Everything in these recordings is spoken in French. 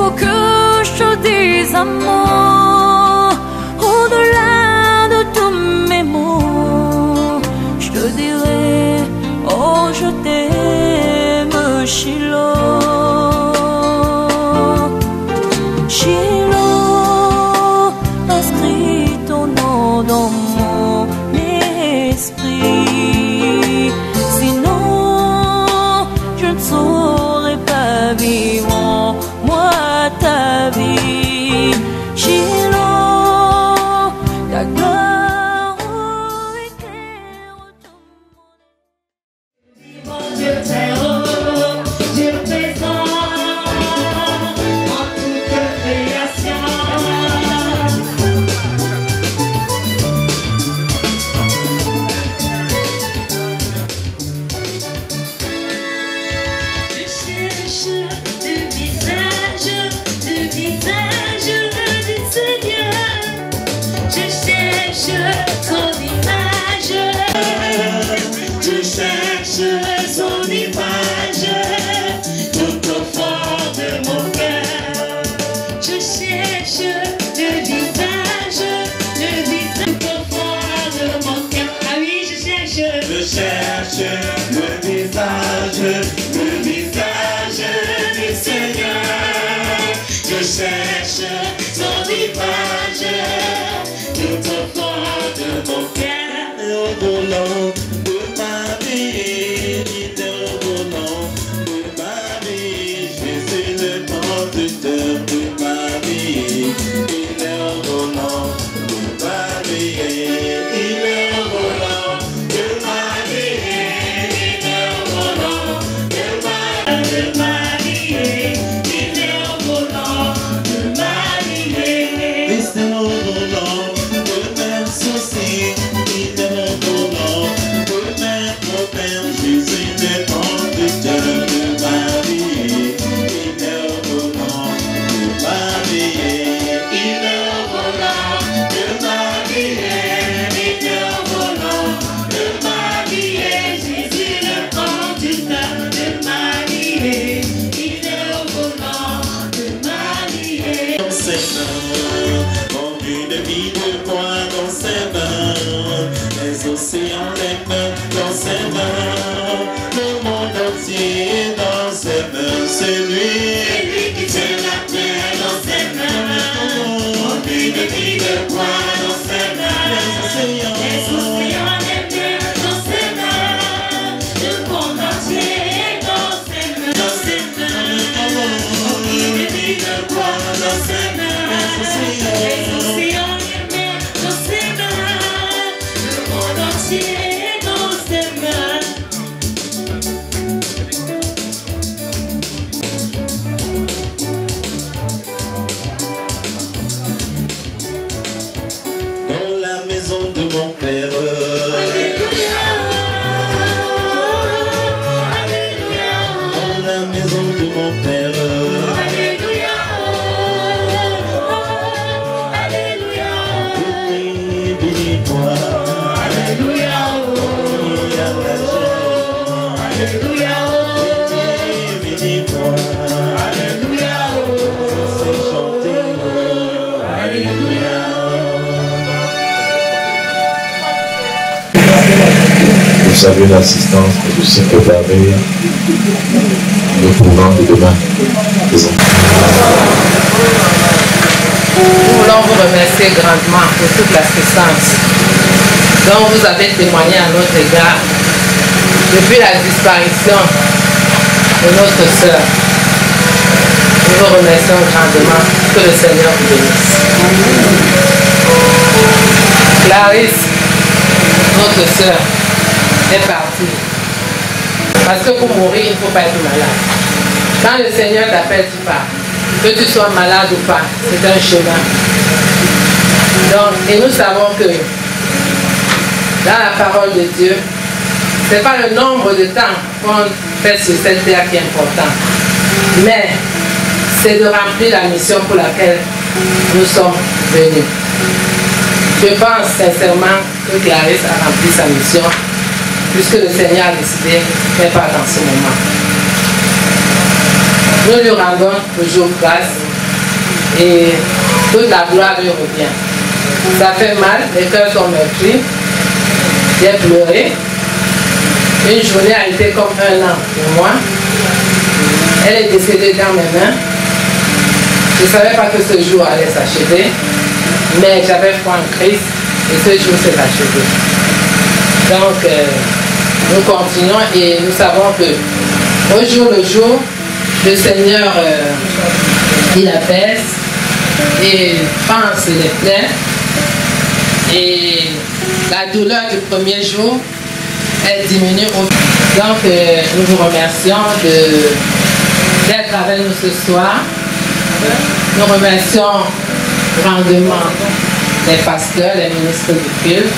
faut que je te dise un mot. Au-delà de tous mes mots, je te dirai, oh je t'aime, Shiloh. Shiloh, inscris ton nom dans mon esprit. Sinon, je ne saurais pas vivre en moi ta vie. Shiloh, ta gloire éclaire tout mon Dieu très haut, Dieu présent en toute création. Je cherche le visage du Seigneur. Je cherche son image. Je cherche son image tout au fond de mon cœur. Je cherche le visage tout au fond de mon cœur. Ah oui, je cherche le visage du Seigneur. Je cherche son image tout au fond de mon cœur. Au volant de ma vie, il est au volant de ma vie. Jésus le conducteur de ma vie. Il est au volant de ma vie. Il est au volant de ma vie. Il est au volant de ma vie. Il est au volant de ma vie. C'est au volant de mes soucis. Il est au volant de mes problèmes. Jésus le conducteur de ma vie. Il est au volant de ma vie. Il est au volant de ma vie. Il est au volant de ma vie. Jésus le conducteur de ma vie. Il est au volant de ma vie. Dans ses mains, une vie de poids dans ses mains, les océans, les mains dans ses mains, le monde entier dans ses mains, c'est lui qui tient la terre dans ses mains, une vie de poids dans ses mains, les océans, les mers dans ses mains, le monde entier dans ses mains, une vie de poids dans ses mains, les océans, les mers dans ses mains, le monde entier dans ses mains. Dans la maison de mon père, Alléluia, Alléluia. Dans la maison de mon père, Alléluia, Alléluia. Bénis-toi, Alléluia, Alléluia, bénis-toi, Alléluia, c'est chanter, Alléluia. Vous savez l'assistance que je sais préparer le programme de demain. Nous voulons vous remercier grandement pour toute l'assistance dont vous avez témoigné à notre égard depuis la disparition de notre sœur. Nous vous remercions grandement. Que le Seigneur vous bénisse. Clarisse, notre sœur, est partie. Parce que pour mourir, il ne faut pas être malade. Quand le Seigneur t'appelle, tu pars. Que tu sois malade ou pas, c'est un chemin. Donc, et nous savons que dans la parole de Dieu, ce n'est pas le nombre de temps qu'on fait sur cette terre qui est important, mais c'est de remplir la mission pour laquelle nous sommes venus. Je pense sincèrement que Clarisse a rempli sa mission, puisque le Seigneur a décidé qu'elle part dans ce moment. Nous lui rendons toujours grâce Et toute la gloire lui revient. Ça fait mal, les cœurs sont meurtris. J'ai pleuré. Une journée a été comme un an pour moi. Elle est décédée dans mes mains. Je ne savais pas que ce jour allait s'achever, mais j'avais foi en Christ et ce jour s'est achevé. Donc, nous continuons et nous savons que au jour le jour, le Seigneur, il apaise et pense les plaies. Et la douleur du premier jour, elle diminue. Donc, nous vous remercions d'être avec nous ce soir. Nous remercions grandement les pasteurs, les ministres du culte.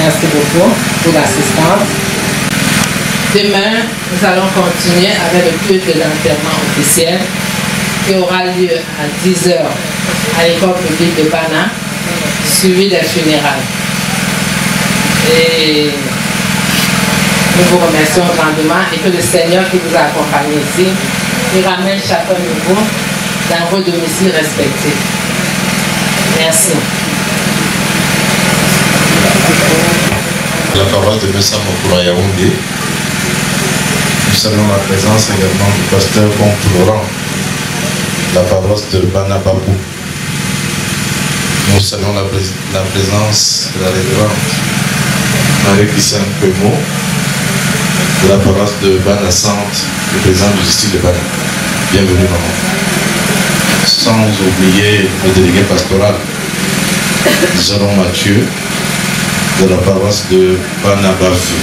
Merci beaucoup pour l'assistance. Demain, nous allons continuer avec le culte de l'enterrement officiel qui aura lieu à 10 h à l'école publique de Bana, suivi des funérailles. Et nous vous remercions grandement et que le Seigneur qui vous a accompagné ici, il ramène chacun de vous dans vos domiciles respectifs. Merci. La paroisse de Messa Mokura Yaoundé. Nous saluons la présence également du pasteur Comte Laurent, la paroisse de Bana Babou. Nous saluons la présence de la révérende Marie-Christiane Pemo, de la paroisse de Bana Centre, le président du district de Bana. Bienvenue, maman. Sans oublier le délégué pastoral, Zolon Mathieu, de la paroisse de Banabafu,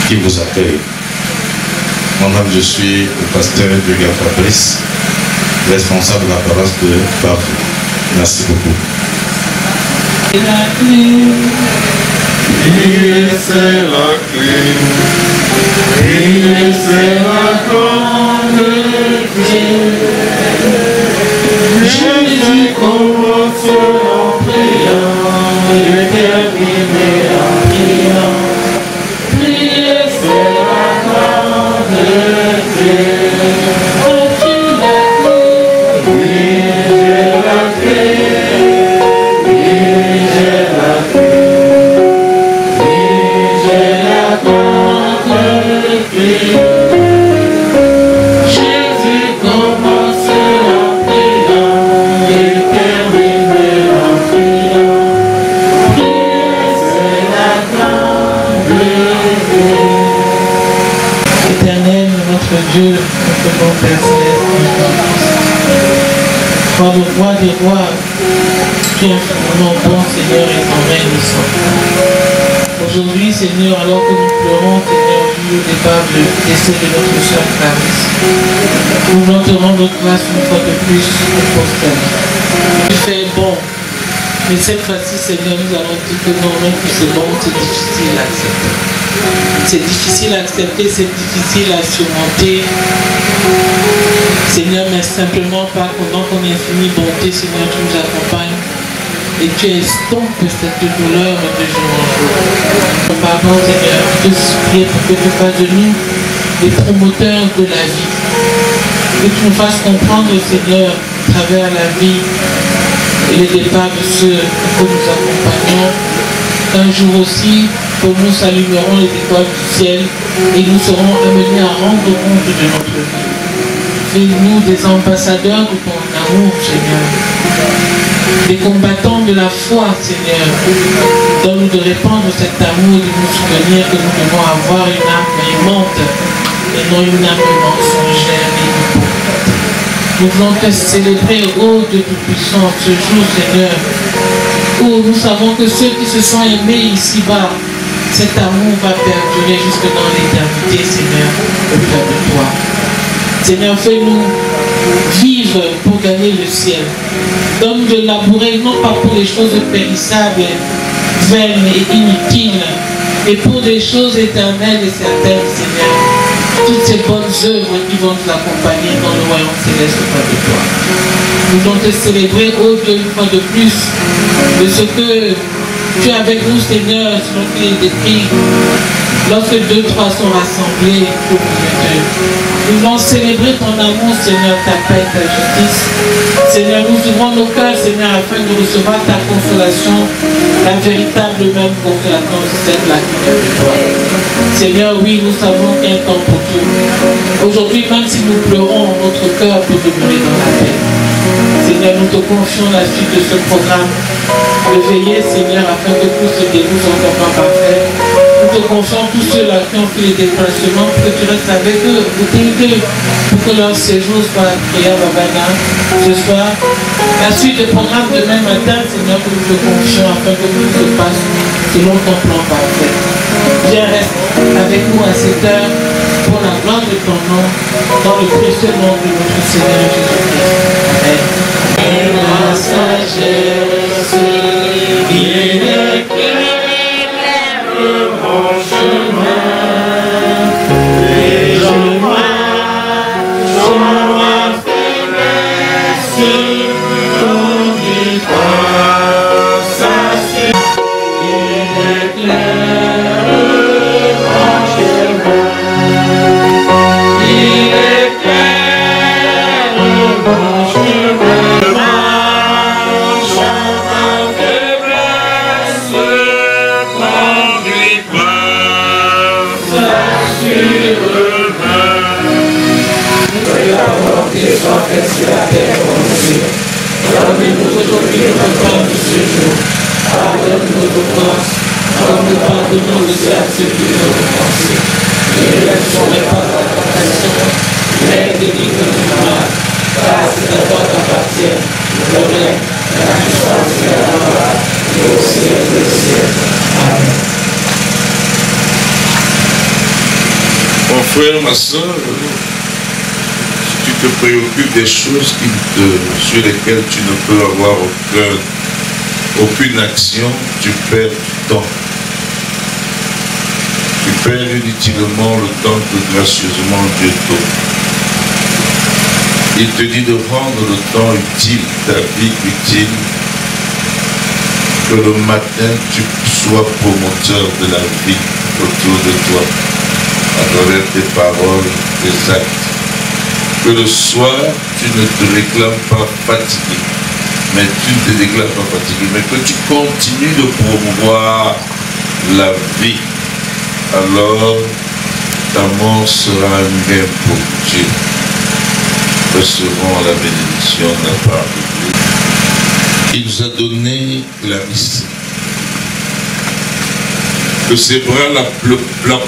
qui vous accueille. Moi-même, je suis le pasteur Duga Fabrice, responsable de la paroisse de Bafu. Merci beaucoup. C'est la clé, c'est la clé, c'est la grande clé. Jésus commence en priant et termine en priant. Prier, c'est la grande clé. As-tu la clé? Oui, j'ai la clé. Oui, j'ai la clé. Oui, j'ai la grande clé. Jésus commence en priant et termine en priant. Prier, c'est la grande clé. Éternel, notre Dieu, notre bon Père Céleste, par le roi des rois, tu es infiniment bon, Seigneur, et ton règne est sans fin. Aujourd'hui, Seigneur, alors que nous pleurons, Seigneur, vu au départ du décès de notre soeur Clarisse, nous voulons te rendre grâce une fois de plus pour ta vie. Tu fais bon, mais cette fois-ci, Seigneur, nous allons dire que non, même que c'est bon, c'est difficile à accepter. C'est difficile à accepter, c'est difficile à surmonter. Seigneur, mais simplement par ton infinie bonté, Seigneur, tu nous accompagnes et tu estompes cette douleur de jour en jour. Pardon, Seigneur, je te supplie pour que tu fasses de nous les promoteurs de la vie. Que tu nous fasses comprendre, Seigneur, à travers la vie et les départs de ceux que nous accompagnons, qu'un jour aussi, que nous s'allumerons les étoiles du ciel et nous serons amenés à rendre compte de notre vie. Fais-nous des ambassadeurs de ton amour, Seigneur. Des combattants de la foi, Seigneur. Donne-nous de répandre cet amour et de nous souvenir que nous devons avoir une âme aimante et non une âme mensongère et hypocrite. Nous voulons te célébrer, ô Dieu Tout-Puissant, ce jour, Seigneur, où nous savons que ceux qui se sont aimés ici-bas, cet amour va perdurer jusque dans l'éternité, Seigneur, auprès de toi. Seigneur, fais-nous vivre pour gagner le ciel. Donne de labourer, non pas pour les choses périssables, vaines et inutiles, mais pour des choses éternelles et certaines, Seigneur. Toutes ces bonnes œuvres qui vont nous accompagner dans le royaume céleste auprès de toi. Nous voulons te célébrer, ô Dieu, une fois de plus, de ce que tu es avec nous, Seigneur, selon qu'il est écrit Lorsque 2, 3 sont rassemblés au milieu d'eux, nous allons célébrer ton amour, Seigneur, ta paix, ta justice. Seigneur, nous ouvrons nos cœurs, Seigneur, afin de recevoir ta consolation, la véritable même consolation, c'est celle-là qui vient de toi. Seigneur, oui, nous savons qu'il y a un temps pour tout. Aujourd'hui, même si nous pleurons, notre cœur peut demeurer dans la paix. Seigneur, nous te confions la suite de ce programme. De veiller, Seigneur, afin que tout se déroule en temps parfait. Nous te confions tous ceux-là qui ont fait les déplacements pour que tu restes avec eux, autour d'eux, pour que leur séjour soit créé à Babana ce soir. La suite du programme demain matin, Seigneur, que nous te confions afin que tout se passe selon ton plan parfait. Viens, reste avec nous à cette heure pour la gloire de ton nom, dans le précieux nom de notre Seigneur Jésus-Christ. Amen. Et la sagesse, il éclaire mon chemin, et je marche sur ma faiblesse, conduis par sa suite, il éclaire mon chemin, il éclaire mon chemin. Sur la terre aujourd'hui, donne-nous aujourd'hui notre pain de ce jour, pardonne-nous nos offenses, comme nous pardonnons aussi à ceux qui nous ont offensés. Ne nous laisse pas dans la tentation, mais délivre-nous du mal, car c'est à toi qu'appartient le règne, la puissance et la gloire, et au siècle des siècles. Amen. Mon frère, ma soeur, tu te préoccupes des choses sur lesquelles tu ne peux avoir aucune action, tu perds du temps. Tu perds inutilement le temps que gracieusement Dieu t'offre. Il te dit de rendre le temps utile, ta vie utile, que le matin tu sois promoteur de la vie autour de toi, à travers tes paroles, tes actes. Que le soir, tu ne te réclames pas fatigué, mais tu ne te déclares pas fatigué, mais que tu continues de promouvoir la vie, alors ta mort sera un gain pour Dieu. Recevons la bénédiction de la part de Dieu. Il nous a donné la mission. Que ses bras la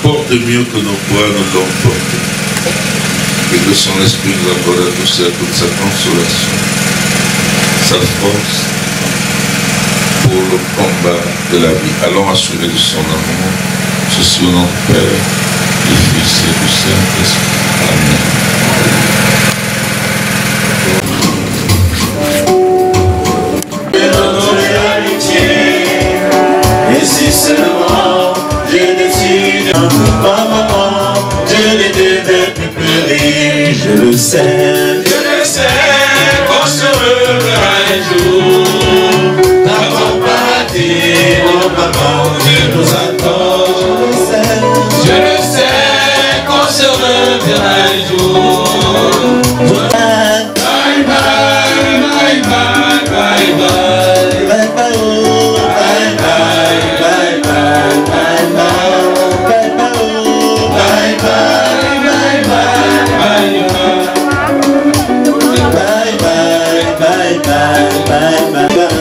portent mieux que nos bras ne l'ont porté. Et que son esprit nous accorde à tous et à toute sa consolation, sa force pour le combat de la vie. Allons assurer de son amour, ceci au nom du Père, du Fils et du Saint-Esprit. Amen. Et si seulement je décide, maman, je ne devais plus pleurer, je le sais qu'on se reverra un jour. T'attends pas à dire, oh maman, Dieu nous attend, je le sais qu'on se reverra un jour. Bye bye, bye bye, bye bye, bye bye, oh, bye bye, bye bye, bye bye, bye bye, oh, bye bye, bye bye, bye bye, bye bye, bye bye, bye bye, bye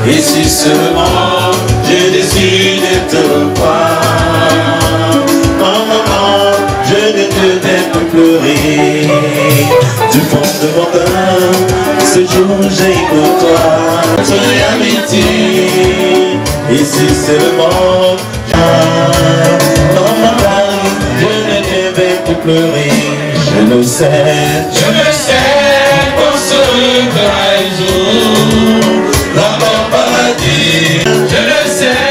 et si seulement je décide de te revoir, maman, je ne devais plus pleurer. Du fond de mon cœur, ce jour j'ai pour toi ton amitié. Et si seulement maman, je ne devais plus pleurer. Je le sais qu'on se reverra un jour. Dans mon paradis, je le sais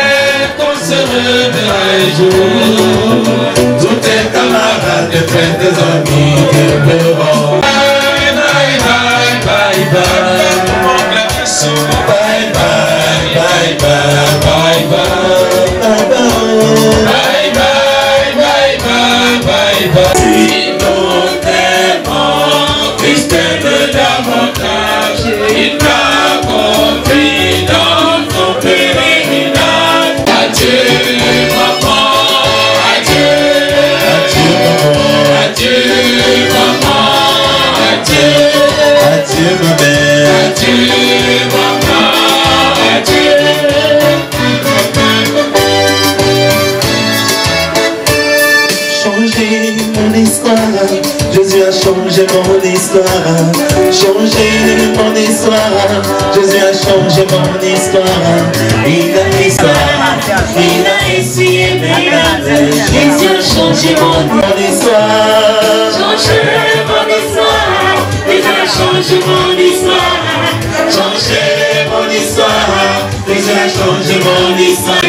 qu'on se les jours. Tous tes camarades, tes frères, tes amis te verront. Bye bye bye bye bye. Bye bye bye bye bye bye bye bye bye bye. Sinon tellement Christelle davantage, il t'a conduit dans ton pèlerinage. Adieu maman, adieu, adieu maman, adieu maman, adieu, adieu ma mère, adieu maman, adieu. Changer mon histoire, Jésus a changé mon histoire. Changer mon histoire, Jésus a changé mon histoire. Il a l'histoire, il a essuyé mes larmes. Jésus a changé mon histoire. Changer mon histoire, Jésus a changé mon histoire. Changer mon histoire, Jésus a changé mon histoire.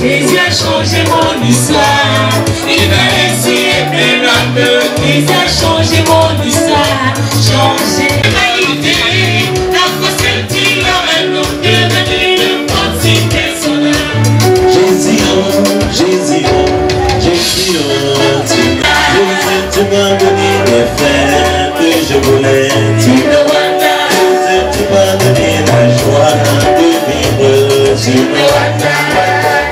Jésus a changé mon histoire. Il a essuyé mes larmes. Jésus a changé mon histoire. Changé ma idée. La procédure est l'eau devenue le principe personnel. Jésus, oh, Jésus, oh, Jésus, oh, Jésus, tu m'as donné les frères que je voulais. Tu me wanda. Jésus, tu m'as donné la joie de vivre. Tu me wanda.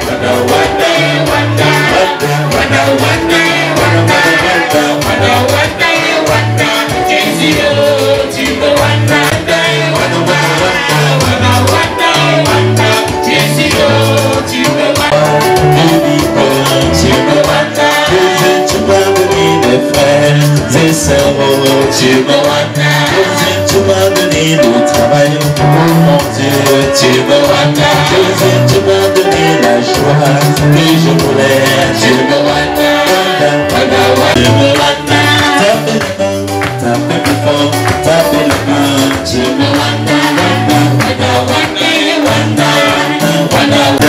Wanda, wanda, wanda, wanda, wanda, wanda, wanda, wanda, wanda, Jésus, oh, tu me wanda, wanda, wanda, wanda, wanda, Jésus, oh, tu me wanda, tu me wanda, Jésus, tu m'as donné des frères et sœurs, tu me wanda, Jésus, tu m'as donné le travail, oh mon Dieu, tu me wanda, Jésus, tu m'as donné la joie que je voulais, tu me wanda, wanda, wanda, tu me wanda. Tapez plus fort, tapez la main, tu me wanda, wanda, wanda, wanda, wanda, wanda, wanda,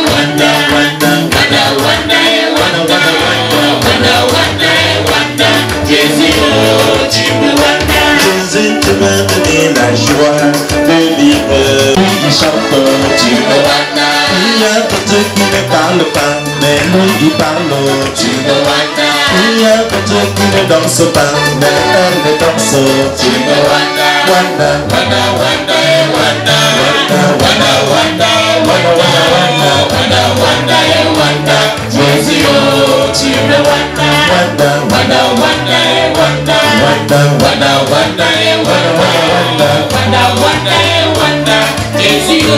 wanda, wanda, wanda, wanda, wanda, wanda, wanda, Jésus, oh, tu me wanda. Jésus, tu m'as donné la joie de vivre. Il chante, tu me wanda. Il y a d'autres qui ne parlent pas, mais nous qui parlons, tu me wanda. Il y a d'autres qui ne dansent pas, mais elles ne dansent, tu me wanda. Wanda, wanda, wanda, wanda, wanda, wanda, wanda, wanda, wanda, wanda, wanda, Jésus, oh, tu me wanda. Wanda, wanda, wanda, wanda, wanda, wanda, wanda, wanda, wanda, wanda, wanda, Jésus, oh,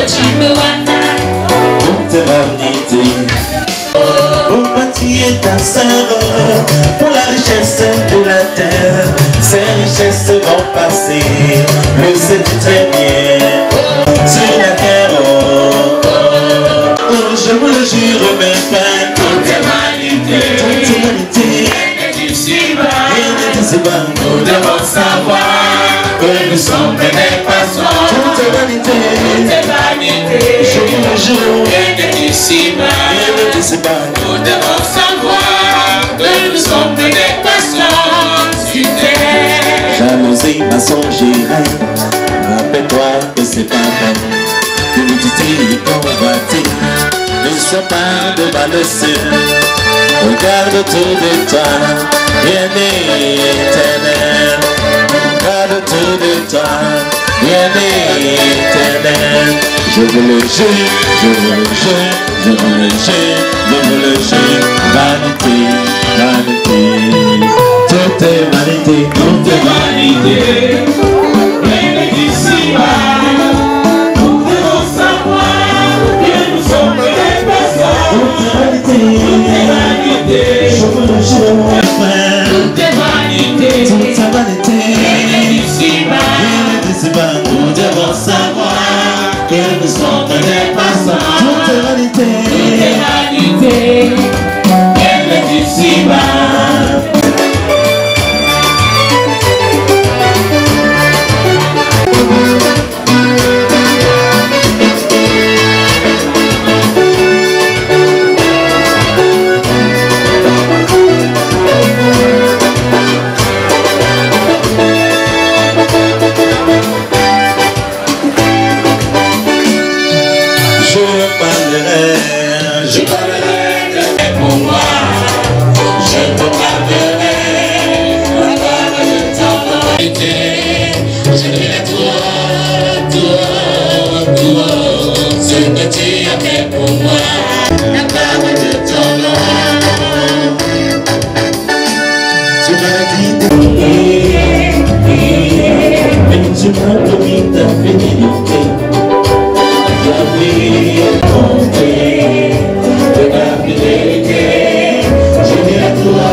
tu me wanda. Pour tes vanités, pour bâtir ta sœur, pour la richesse de la terre, ces richesses vont passer, le sais-tu très bien, sur la terre, je vous le jure, mes frères, toute humanité, nous devons savoir que nous sommes des passants, toute humanité, je vous le jure, nous devons savoir que nous sommes des passants sur terre. Jalousie m'a songé, rappelle-toi que c'est pas vrai, que nous disons convoiter, ne sois pas devant le ciel, regarde autour de toi, bien-aimé éternel, regarde autour de toi, bien-aimé éternel. Je vous le jure, je vous le jure, je vous le jure, je vous le jure, vanité, vanité, tout est vanité, tout est vanité, rien n'est d'ici-bas, nous devons savoir que nous sommes des personnes, tout est vanité, je vous le jure, tout est vanité, rien n'est d'ici-bas, nous devons savoir que nous sommes des passants, toute vanité, elle est ici-bas. Je parlerai de tes pour moi. Je te garderai. La parole de ton vérité. Je dirai toi, ce que tu as fait pour moi. La parole de ton nom. Tu m'as guidé. Et tu m'as promis ta fidélité. Tu as pris compté de ma fidélité. Je dirai toi,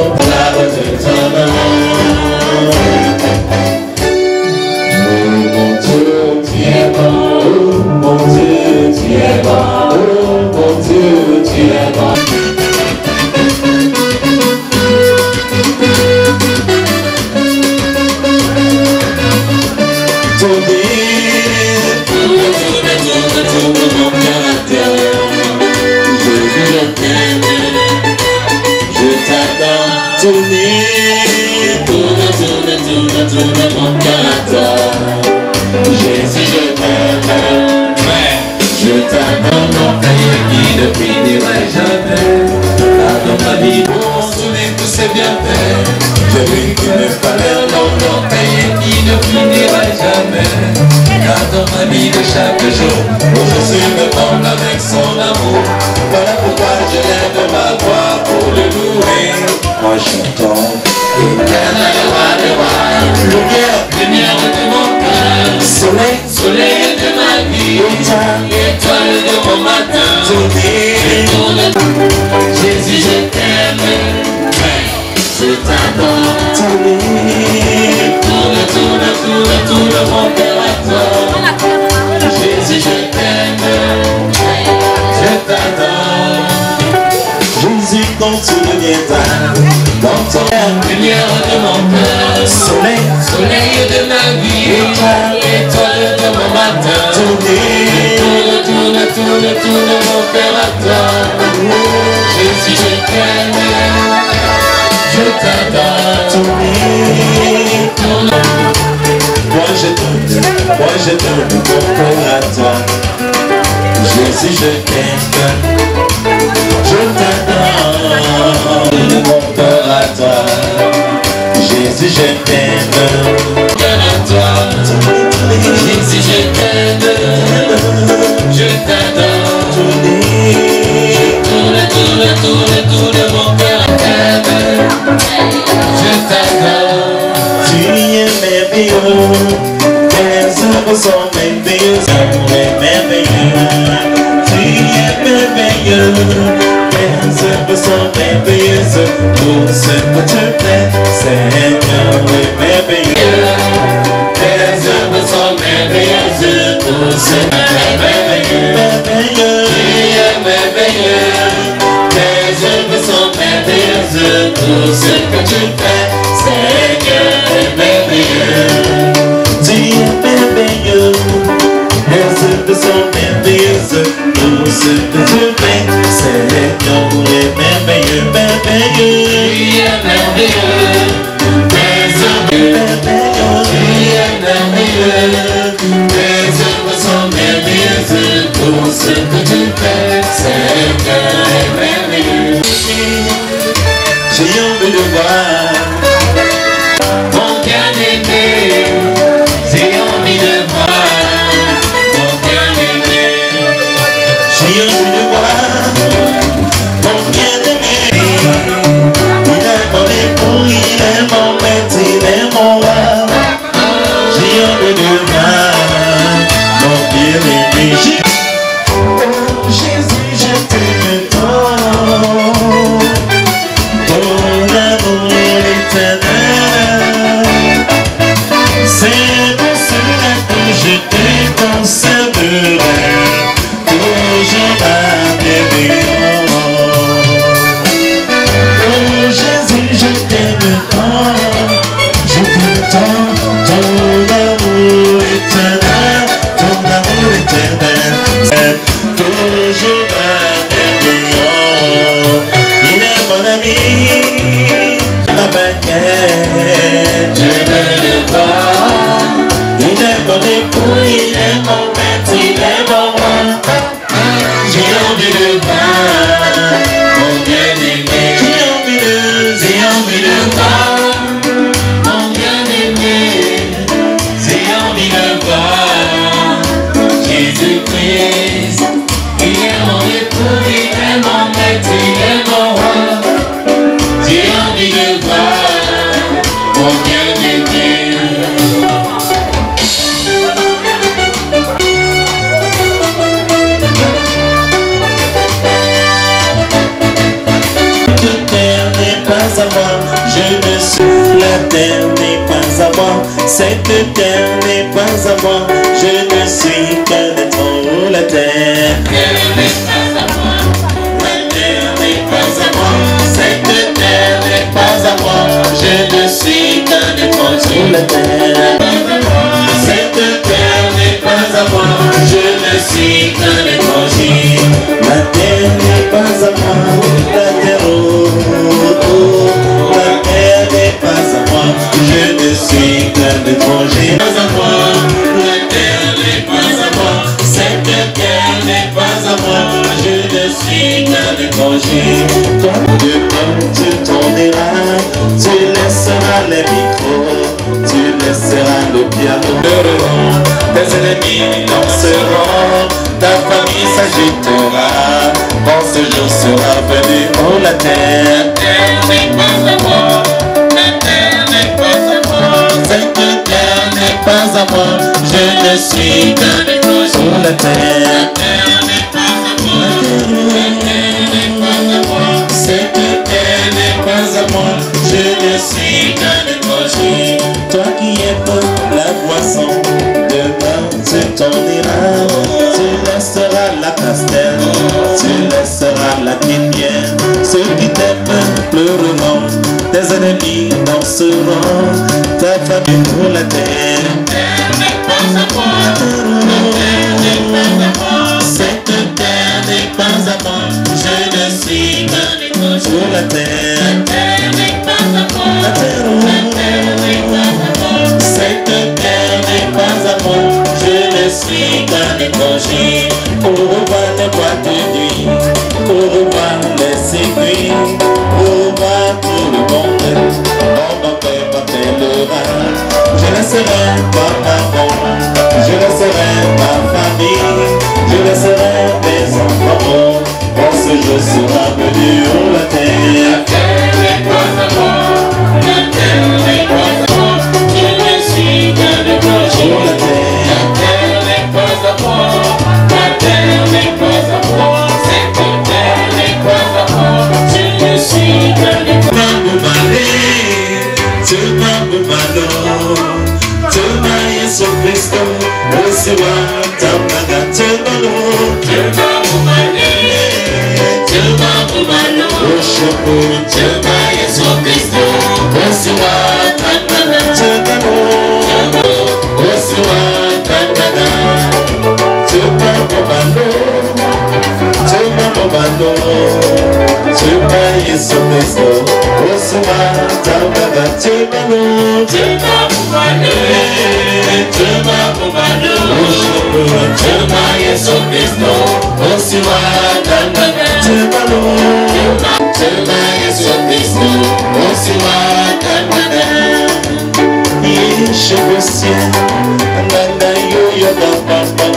la parole de ton nom. Tourne mon cœur à toi. Jésus, je t'aime. Je t'adore, mon Père qui ne finira jamais. Car dans ma vie, pour m'en souvenir tous ces bienfaits. J'ai vu qu'il me fallait mon Père qui ne finira jamais. Car dans ma vie de chaque jour, où Jésus me comble avec son amour. Voilà pourquoi je lève ma voix pour le louer. Moi j'entends. Éternel roi des rois, lumière de mon cœur, soleil de ma vie, étoile de mon matin, Jésus je t'aime, je t'adore, tourne mon cœur à toi, Jésus je t'aime, je t'adore, Jésus quand tu viendras. Dans ton lumière de mon cœur, soleil de ma vie, étoile de mon matin, tourne mon cœur à toi. Jésus, je t'aime, je t'adore. Moi je donne mon cœur à toi. Jésus, je t'aime, je t'adore. Mon cœur à toi, Jésus je t'aime, cœur à toi, Jésus je t'aime, je t'adore, tourne mon cœur à t'aimer, je t'adore, tu es merveilleux, tes œuvres sont merveilleuses, amour est merveilleux, tu es merveilleux. Tes œuvres sont merveilleuses, tout ce que tu fais, Seigneur est merveilleux. Tes œuvres sont merveilleuses, tout ce que tu fais, merveilleux. Tu es merveilleux. Tes œuvres sont merveilleuses, tout ce que tu fais, Seigneur est merveilleux. Tu es merveilleux. Tes œuvres sont merveilleuses, tout ce que tu fais, Seigneur est merveilleux, merveilleux. Tu es merveilleux. Tes œuvres merveilleux. Tes œuvres sont merveilleuses, tout ce que tu fais, Seigneur est merveilleux. J'ai envie de voir mon bien-aimé. J'ai envie de voir. J'ai envie de voir mon bien-aimé. Il est mon époux, il est mon maître, il est mon roi. J'ai envie de voir mon bien-aimé. Oh Jésus, je t'aime tant. Ton amour éternel. C'est pour cela que je te conserverai. Jésus, je t'aime tant, ton amour éternel, toujours merveilleux. Il est mon ami, ma baguette, je veux le voir. Il est mon époux, il est mon maître, il est mon roi. de voir mon bien-aimé. J'ai envie de voir mon bien-aimé. J'ai envie de voir Jésus-Christ. Il est mon époux, il est mon maître, il est mon roi. J'ai envie de voir mon bien-aimé. La terre n'est pas à moi, cette terre n'est pas à moi, je ne suis qu'un être. La terre n'est pas à moi, la terre n'est pas à moi, cette terre n'est pas à moi, je ne suis qu'un être. La terre cette terre n'est pas à moi, je ne suis qu'un étranger. La terre n'est pas à moi, la terre je ne suis qu'un étranger. Pas à moi, la terre n'est pas à moi, cette terre n'est pas à moi, je ne suis qu'un étranger. Toi, demain, tu tourneras, tu laisseras les micros, tu laisseras le piano. Tes ennemis danseront, ta famille s'agitera, quand ce jour sera venu. Oh, la terre n'est pas à moi. Cette terre n'est pas à moi, je ne suis qu'un étranger. Sur la terre, la terre n'est pas à moi, la terre n'est pas à moi. Cette terre n'est pas à moi, je ne suis qu'un étranger. Toi qui aimes la boisson, demain tu t'en iras. Tu laisseras la castelle, tu laisseras la tinière. Ceux qui t'aiment pleureront, tes ennemis danseront. Ta famille pour la terre. La terre n'est pas à moi, la terre n'est pas à moi. Cette terre n'est pas à moi, je ne suis qu'un étranger. Pour la terre. La terre n'est pas à moi, la terre n'est pas à moi. Cette terre n'est pas à moi, je ne suis qu'un étranger. Au revoir les boîtes de nuit, au revoir les aiguilles, au revoir tout le monde. Je laisserai ma maman, je laisserai ma famille, je laisserai mes enfants. Quand ce jour sera venu, oh la terre. La terre n'est pas à moi, la terre n'est pas à moi, je ne suis qu'un étranger. Oh la terre n'est pas à moi, la terre n'est pas à moi, cette terre n'est pas à moi, je ne suis qu'un étranger. Tuma Yesu Kristo, Osiwa Tamaga Tumalo, Tuma Bumane, Tuma Bumano, Oshoku, Tuma Yesu Kristo, Osiwa Tamaga Tumalo, Osiwa Tamaga, Tuma Bumano, Tuma Bumano, Tuma Yesu Kristo, Osiwa Tamaga Tumalo, Tuma Bumane, Tuma Bumano, Tuma Yesu Kristo, Osiwa Tamaga Tumalo, Tuma Yesu Kristo, Osiwa Tamaga. Yeshusia, Nanda Yoyo Papa,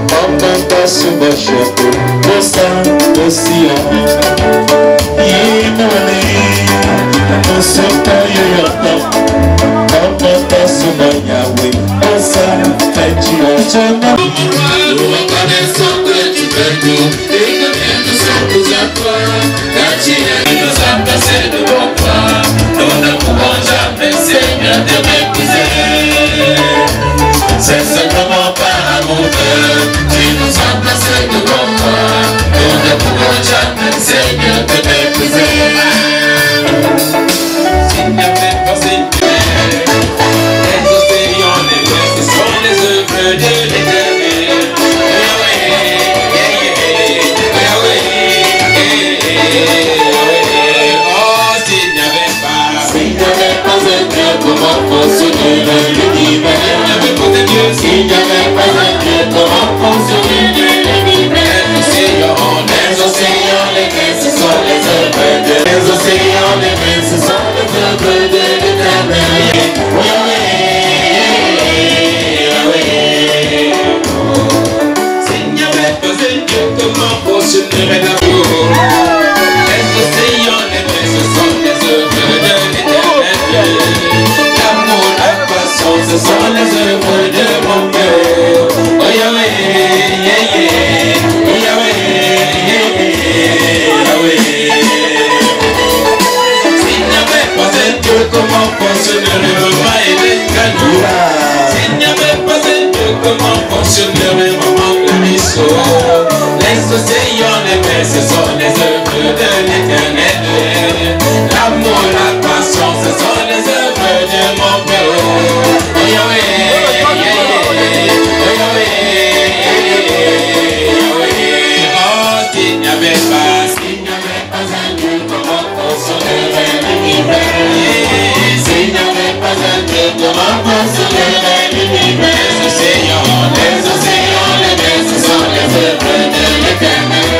Papa Subashaku, Mosa Osia, Yemone, Mosa Yoyo Papa. Nous reconnaissons que tu peux tout et que rien ne s'oppose à toi. Car tu nous as placé de bon pas. Nous ne pouvons jamais, Seigneur, te mépriser. C'est simplement par amour que tu nous as placé de bon pas. Nous ne pouvons jamais, Seigneur, te mépriser. S'il n'y avait pas cette de l'éternel, ce sont les œuvres de l'Éternel. L'amour, la passion, ce sont les œuvres de mon Père. Oh Yahweh, oh s'il n'y avait pas un Dieu, comment consolerait l'univers? S'il n'y avait pas un Dieu, comment consolerait l'univers? Les océans, les mers, ce sont les œuvres de l'Éternel.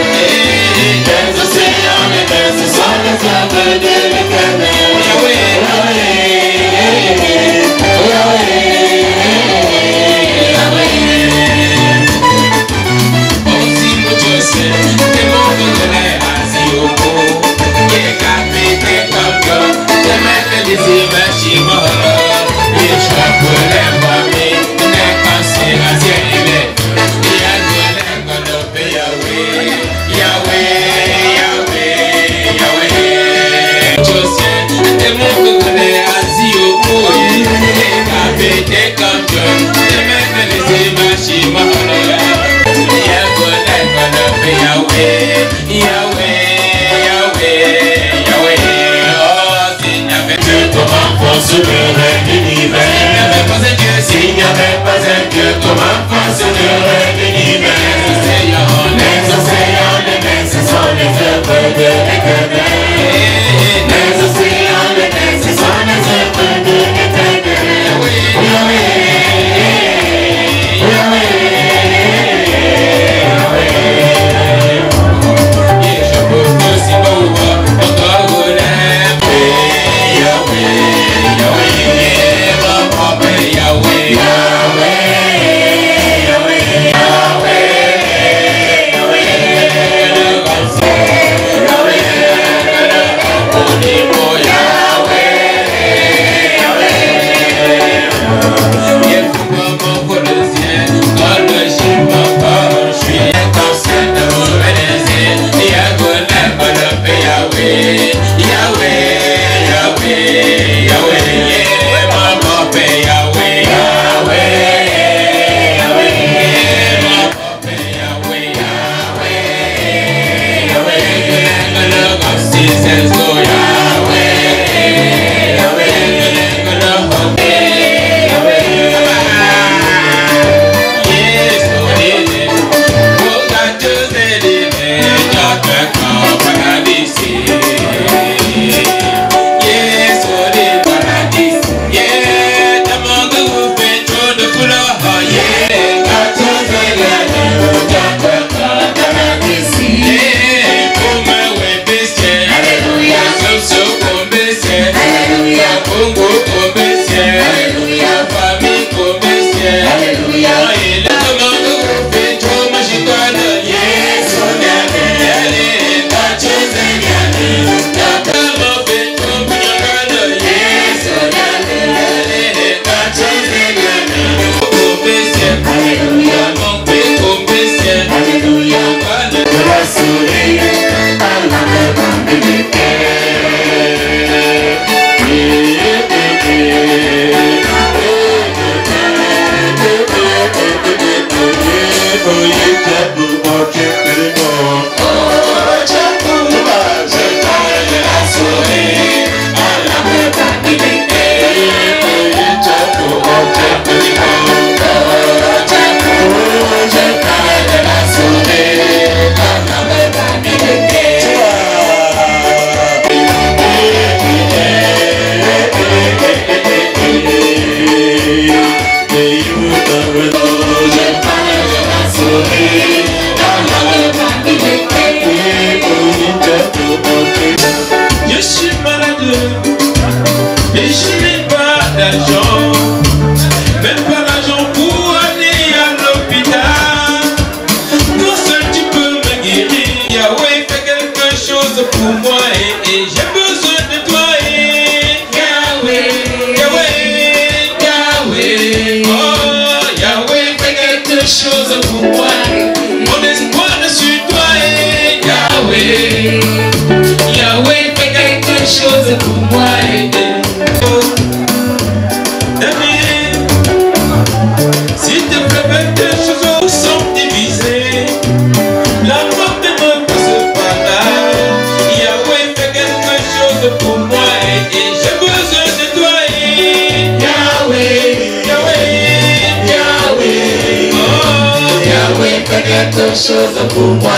quelque chose pour moi.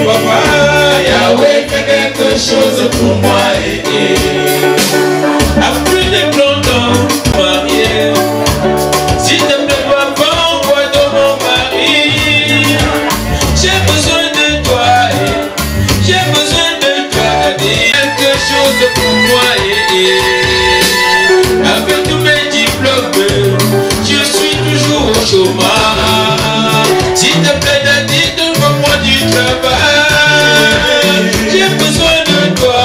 Papa, Yahweh fait quelque chose pour moi. Après des plans marié, si tu ne me vois pas, envoie dans mon mari. J'ai besoin de toi, j'ai besoin de toi. Quelque chose pour moi. Avec tous mes diplômes, je suis toujours au chômage. S'il te plaît, Daddy, donne-moi du travail. J'ai besoin de toi,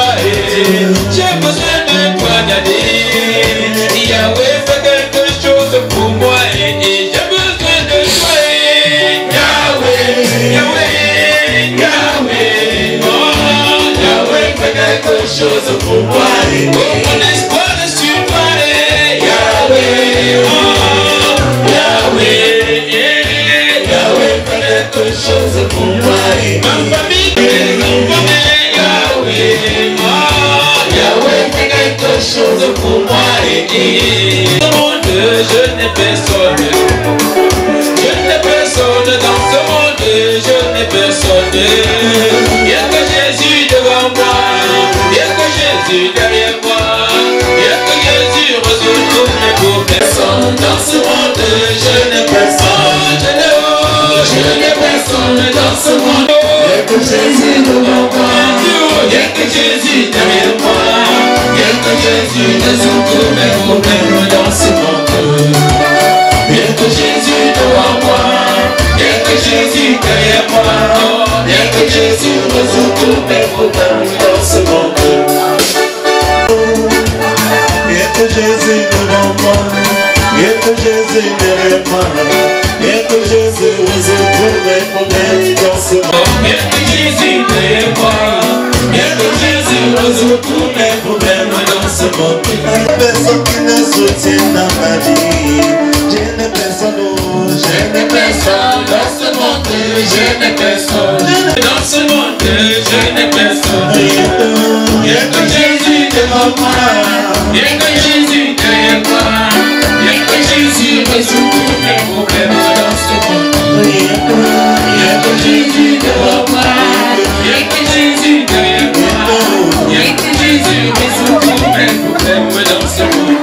j'ai besoin de toi, Daddy. Yahweh fait quelque chose pour moi, j'ai besoin de toi, Yahweh, Yahweh, Yahweh. Oh, Yahweh fait quelque chose pour moi, oh, mon espoir est sur toi, Yahweh, oh, Yahweh, Yahweh fait quelque chose pour moi, ma famille, Yahweh, oh, Yahweh fait quelque chose pour moi. Dans ce monde, je n'ai personne. Je n'ai personne dans ce monde, je n'ai personne. Y'a que Jésus devant moi, y'a que Jésus derrière moi, y'a que Jésus résout tous mes problèmes. Dans ce monde, je n'ai personne. Je n'ai personne dans ce monde. Y'a que Jésus devant moi, y'a que Jésus derrière moi, y'a que Jésus résout tous mes problèmes dans ce monde. Y'a que Jésus devant moi, y'a que Jésus derrière moi, y'a que Jésus résout tous mes problèmes dans ce monde. Y'a que Jésus devant moi, y'a que Jésus derrière moi, y'a que Jésus résout tous mes problèmes dans ce monde. Y'a que Jésus derrière moi, y'a que Jésus résout tous mes problèmes dans ce monde. Personne qui me soutient dans ma vie, je n'ai personne, je n'ai personne dans ce monde, je n'ai personne. Dans ce monde, je n'ai personne. Y'a que Jésus devant moi, y'a que Jésus derrière moi, y'a que Jésus résout tous mes problèmes dans ce monde. Y'a que Jésus devant moi, y'a que Jésus derrière moi, y'a que Jésus résout tous mes problèmes dans ce monde.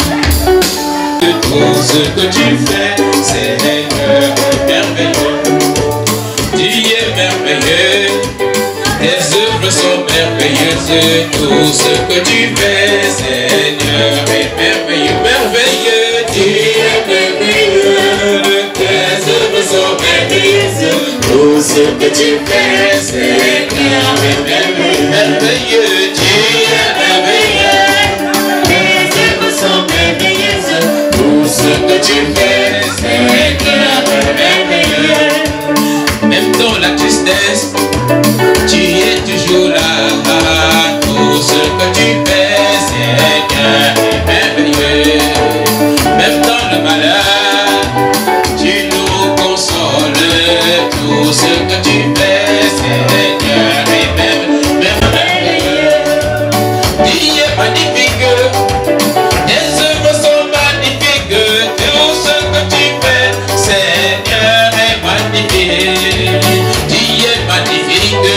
Tout ce que tu fais, Seigneur, est merveilleux. Tu es merveilleux, tes œuvres sont merveilleuses. Tout ce que tu fais, Seigneur, est merveilleux, merveilleux. Tu es merveilleux, tes œuvres sont merveilleuses. Tout ce que tu fais, Seigneur, est merveilleux, merveilleux. Tu es merveilleux, tes œuvres sont merveilleuses. Tout ce que tu fais, Seigneur, est merveilleux. Même dans la tristesse, tu es toujours là. Tout ce que tu fais, Seigneur, est merveilleux. Même dans le malheur, tu nous consoles. Tout ce que tu fais, Seigneur, est merveilleux. Tu es magnifique, tes œuvres sont magnifiques. Tout ce que tu fais, Seigneur, est magnifique. Tu es magnifique,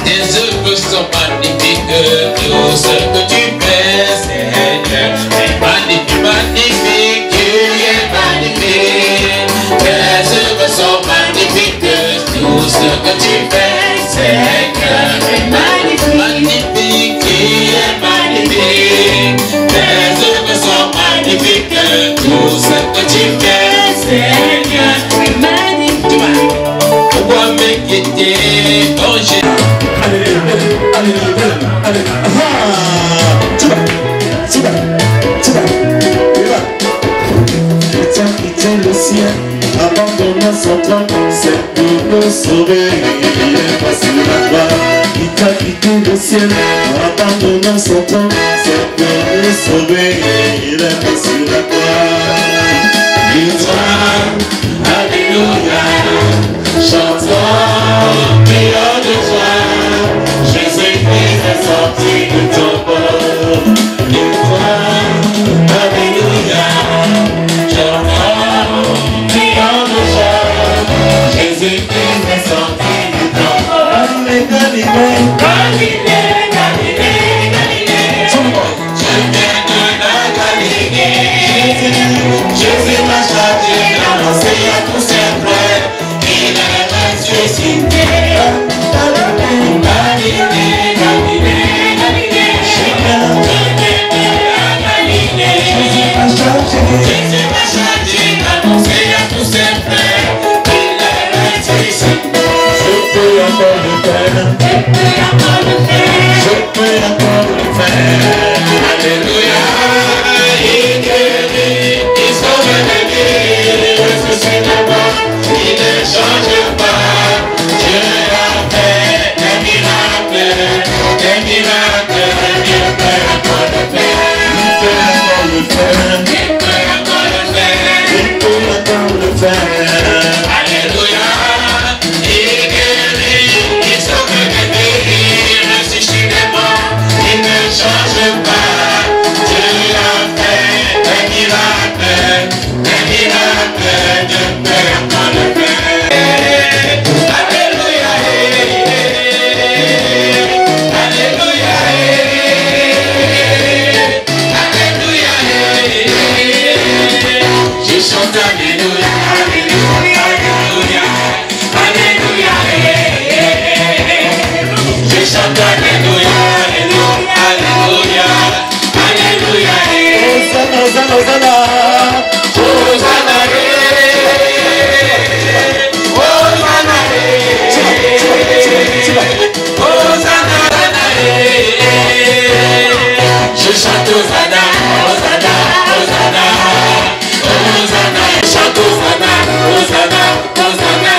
tes œuvres sont magnifiques. Tout ce que tu fais, Seigneur, est magnifique, magnifique. Tu es magnifique, tes œuvres sont magnifiques. Tout ce que tu fais, Seigneur, est magnifique, magnifique. Tu es magnifique, tes œuvres sont magnifiques. Tout ce que tu fais, Seigneur, est magnifique. Pourquoi m'inquiéter quand j'ai... Le ciel, abandonnant son trône, c'est pour nous sauver. Il est pas sur la croix. Il t'a quitté le ciel, abandonnant son trône, c'est pour nous sauver. Il est pas sur la croix. Victoire, alléluia, chantons, prions de joie. Jésus-Christ est sorti de ton corps. Victoire, alléluia, chantons, prions de joie. Jésus m'a chargé d'annoncer à tous ses frères qu'il est ressuscité. Galilée, Galilée, Galilée, Jésus m'a chargé d'annoncer à tous ses frères qu'il est ressuscité. Je peux encore le faire. Je peux encore le faire. Alléluia. Il ne change pas, Dieu a fait des miracles, il peut encore le faire, il peut encore le faire, il peut encore le faire, alléluia, il guérit, il sauve des vies, il ressuscite les morts, il ne change pas, Dieu a fait des miracles, Dieu peut encore le faire. Alléluia, alléluia, alléluia, je chante alléluia, alléluia, alléluia, je chante alléluia, alléluia, alléluia, Hosanna, Hosanna, Hosanna. Je chante Hosanna, Hosanna, Hosanna, Hosanna, je chante Hosanna, Hosanna, Hosanna,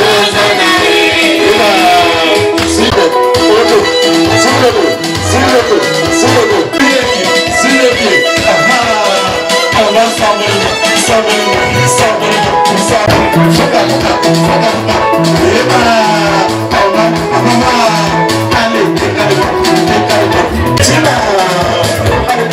Hosanna. Sur le pied, on va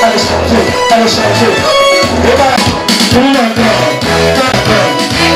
s'envoler.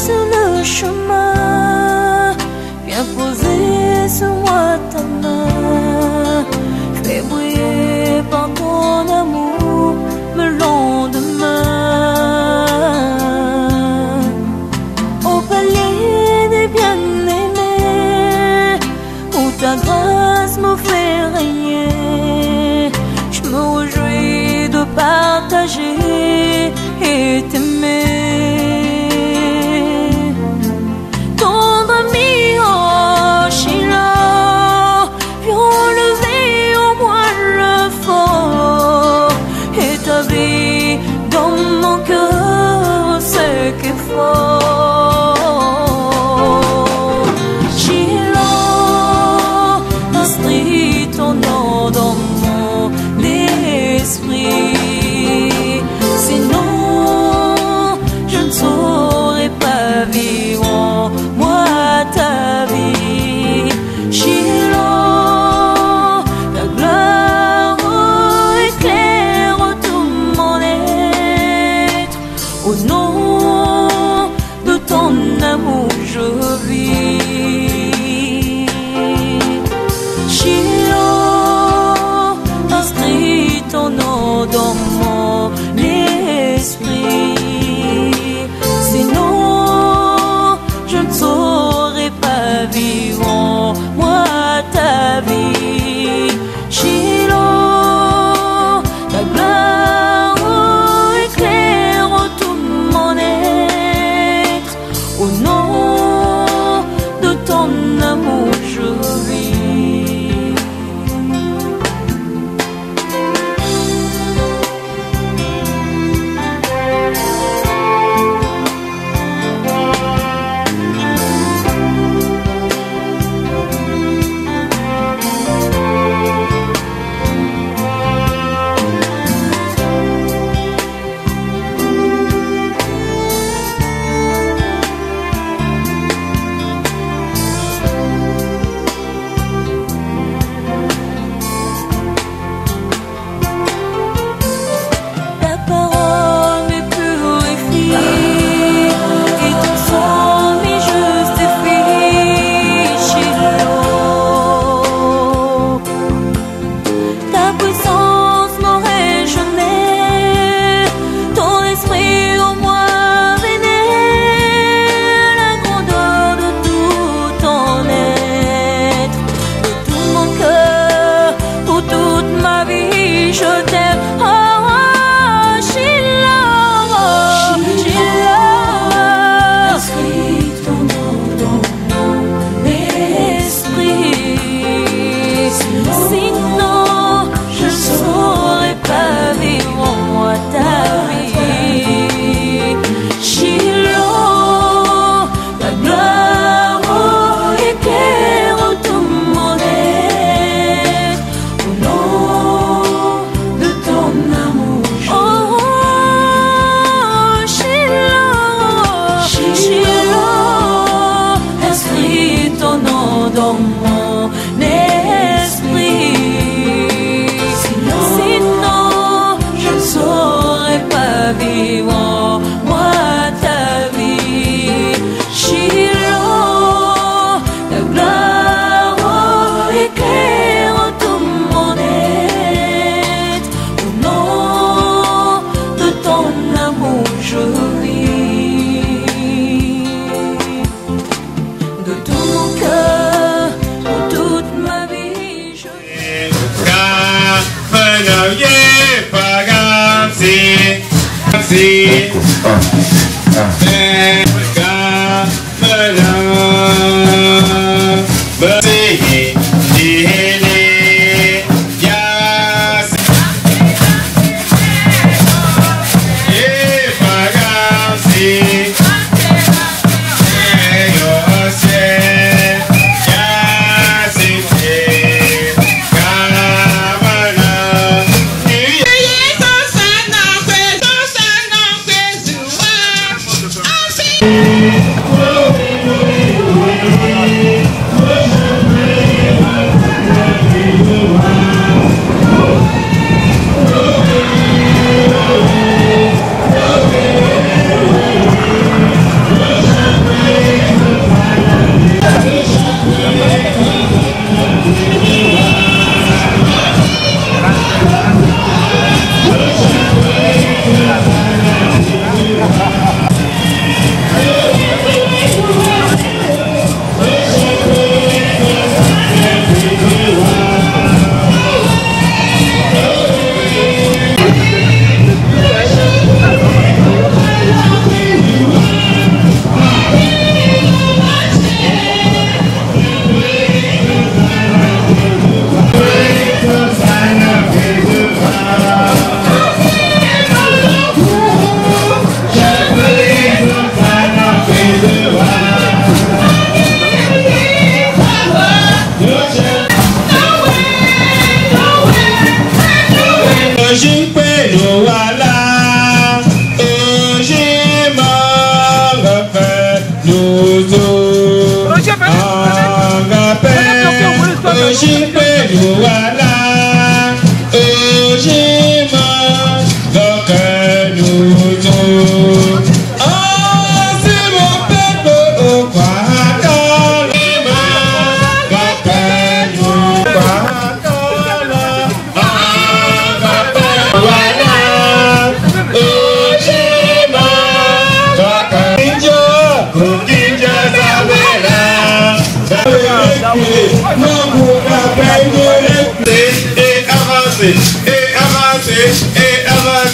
sur le chemin, viens poser sur moi ta main. Fais briller par ton amour le lendemain. Au palier des bien-aimés, où ta grâce me fait régner, je me réjouis de partager et t'aimer.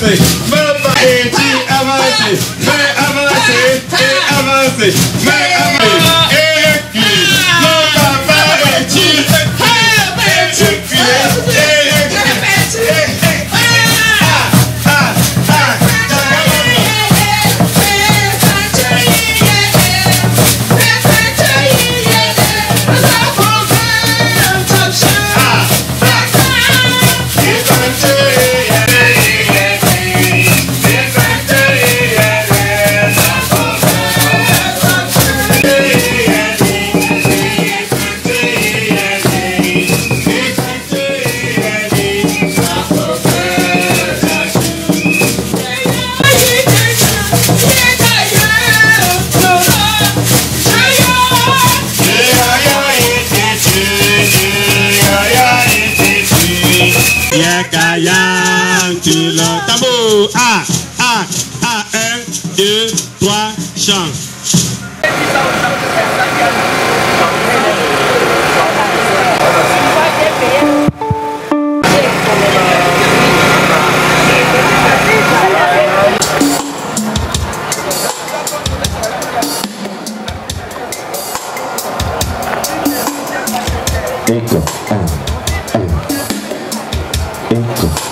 avancer, et tu avancer, mais avancer, et avancer, mais avancer, et recule. Mon papa, et tu recules, et tu recules, et tambour, 1, 2, 3, chante. Echo, echo.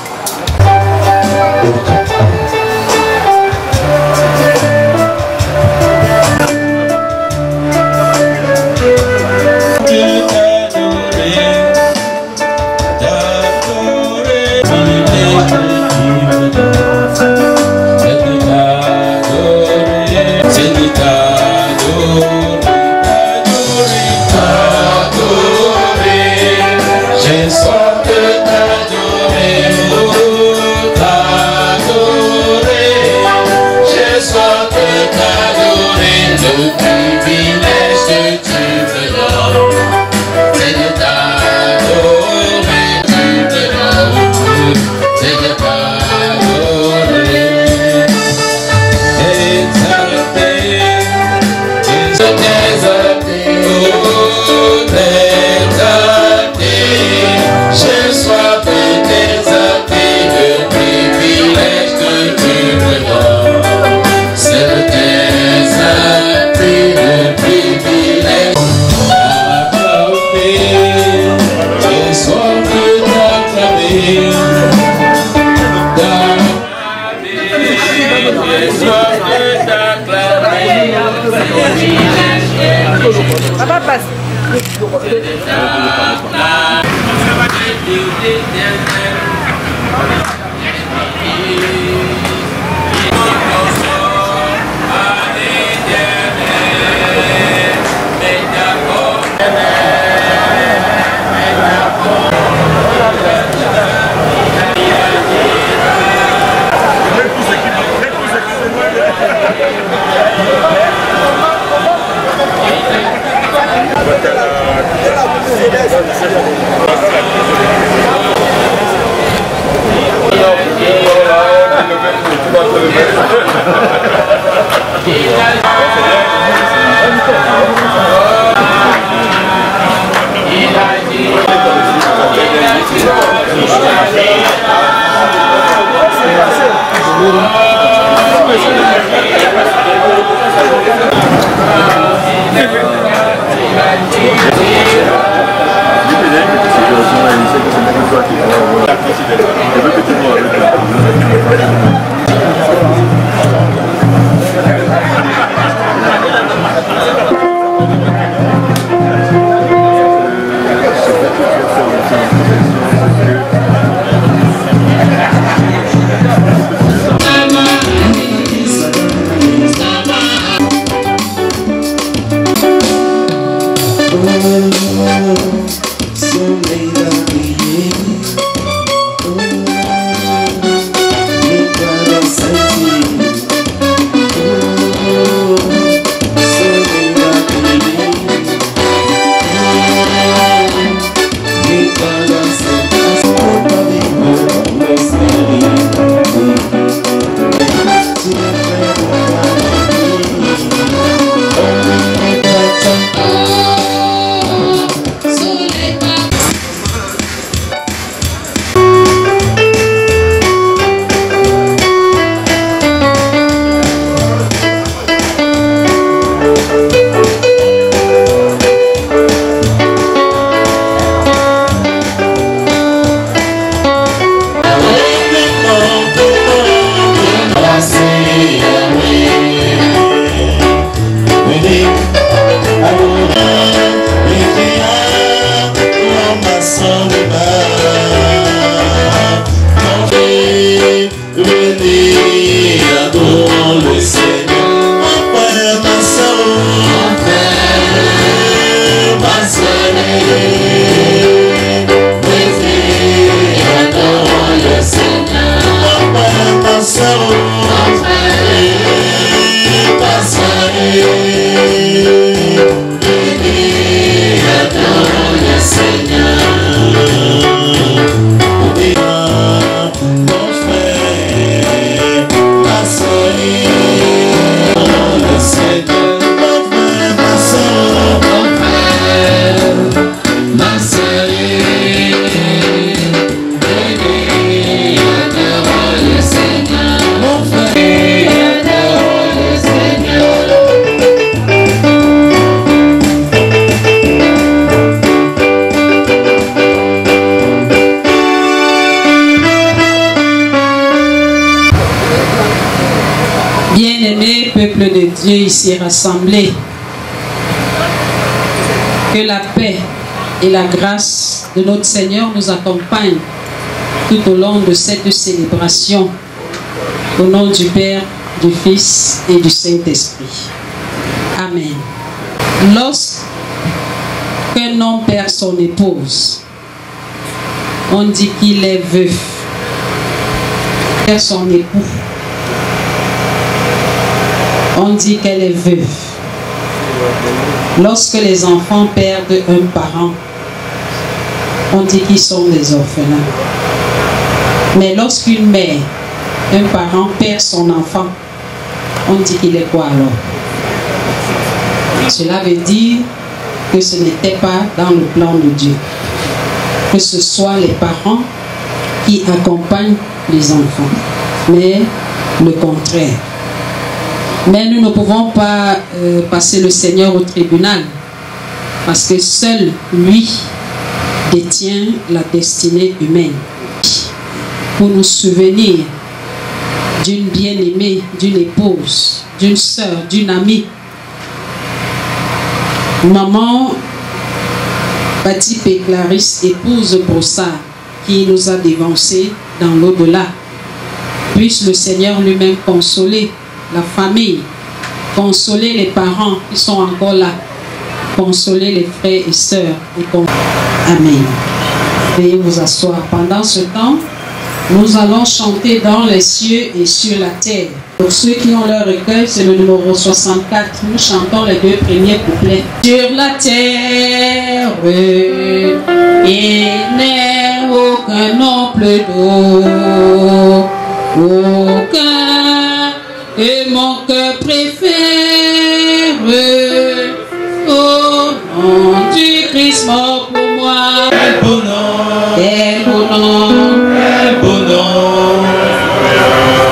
Bien-aimé peuple de Dieu ici rassemblé, que la paix et la grâce de notre Seigneur nous accompagnent tout au long de cette célébration, au nom du Père, du Fils et du Saint-Esprit. Amen. Lorsqu'un homme perd son épouse, on dit qu'il est veuf. Perd son époux, on dit qu'elle est veuve. Lorsque les enfants perdent un parent, on dit qu'ils sont des orphelins. Mais lorsqu'une mère, un parent perd son enfant, on dit qu'il est quoi alors? Cela veut dire que ce n'était pas dans le plan de Dieu. Que ce soit les parents qui accompagnent les enfants, mais le contraire. Mais nous ne pouvons pas passer le Seigneur au tribunal, parce que seul lui détient la destinée humaine. Pour nous souvenir d'une bien-aimée, d'une épouse, d'une sœur, d'une amie. Maman Batip et Clarisse, épouse Brossard, qui nous a dévancés dans l'au-delà. Puisse le Seigneur lui-même consoler la famille, consoler les parents qui sont encore là, consoler les frères et sœurs. Amen. Veuillez vous asseoir. Pendant ce temps, nous allons chanter dans les cieux et sur la terre. Pour ceux qui ont leur recueil, c'est le numéro 64. Nous chantons les deux premiers couplets. Sur la terre, il n'est aucun nom plus doux, aucun, et mon cœur préfère, au nom du Christ mort pour moi. Quel beau nom, Quel beau nom, quel beau nom.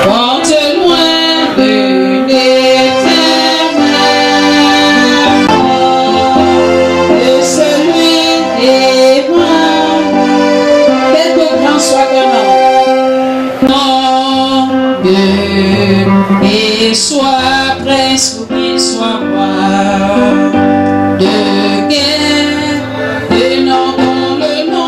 porte loin de l'éternel, de celui des rois. Quelque grand soit ton nom, et soit prince ou qu'il soit roi, de guerre, et non qu'on le nomme.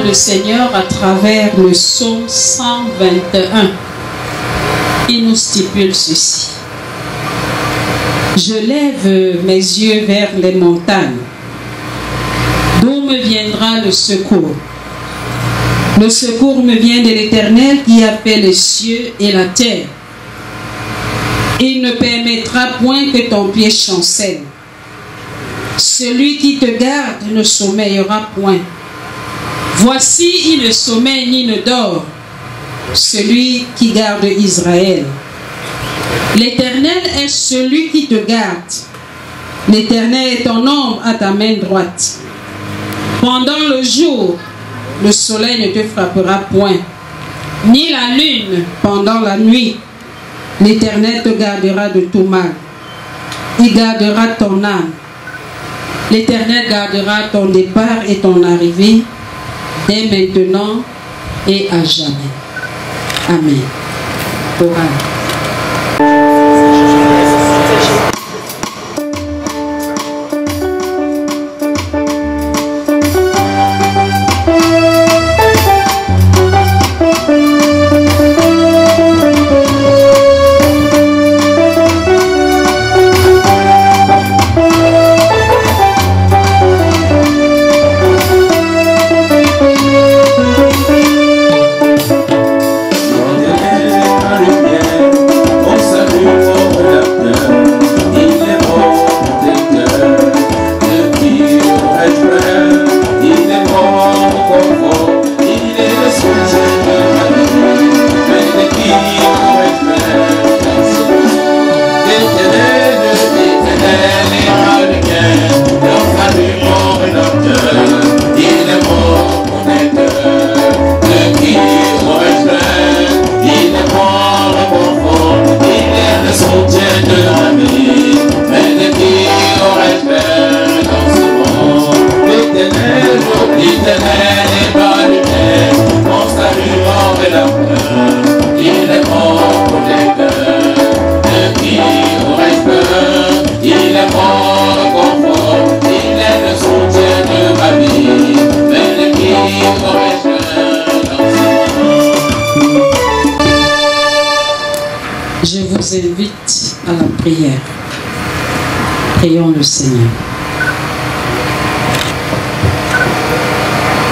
Le Seigneur à travers le psaume 121, il nous stipule ceci. Je lève mes yeux vers les montagnes. D'où me viendra le secours? Le secours me vient de l'Éternel qui a fait les cieux et la terre. Il ne permettra point que ton pied chancelle. Celui qui te garde ne sommeillera point. Voici, il ne sommeille ni ne dort, celui qui garde Israël. L'Éternel est celui qui te garde. L'Éternel est ton ombre à ta main droite. Pendant le jour, le soleil ne te frappera point, ni la lune pendant la nuit. L'Éternel te gardera de tout mal. Il gardera ton âme. L'Éternel gardera ton départ et ton arrivée, dès maintenant et à jamais. Amen. Chorale. Lumière, mon confort, il est le soutien de ma vie, l'ennemi m'aurait Je vous invite à la prière. Prions le Seigneur.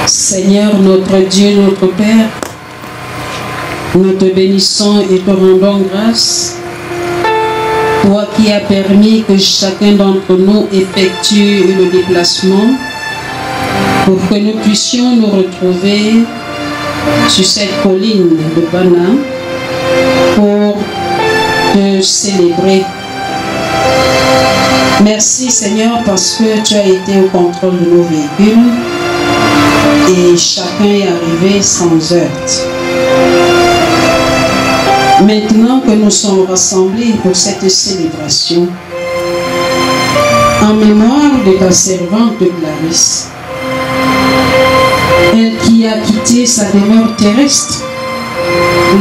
Seigneur, notre Dieu, notre Père, nous te bénissons et te rendons grâce. Toi qui as permis que chacun d'entre nous effectue le déplacement pour que nous puissions nous retrouver sur cette colline de Bana pour te célébrer. Merci Seigneur parce que tu as été au contrôle de nos véhicules et chacun est arrivé sans heurts. Maintenant que nous sommes rassemblés pour cette célébration, en mémoire de ta servante Clarisse, elle qui a quitté sa demeure terrestre,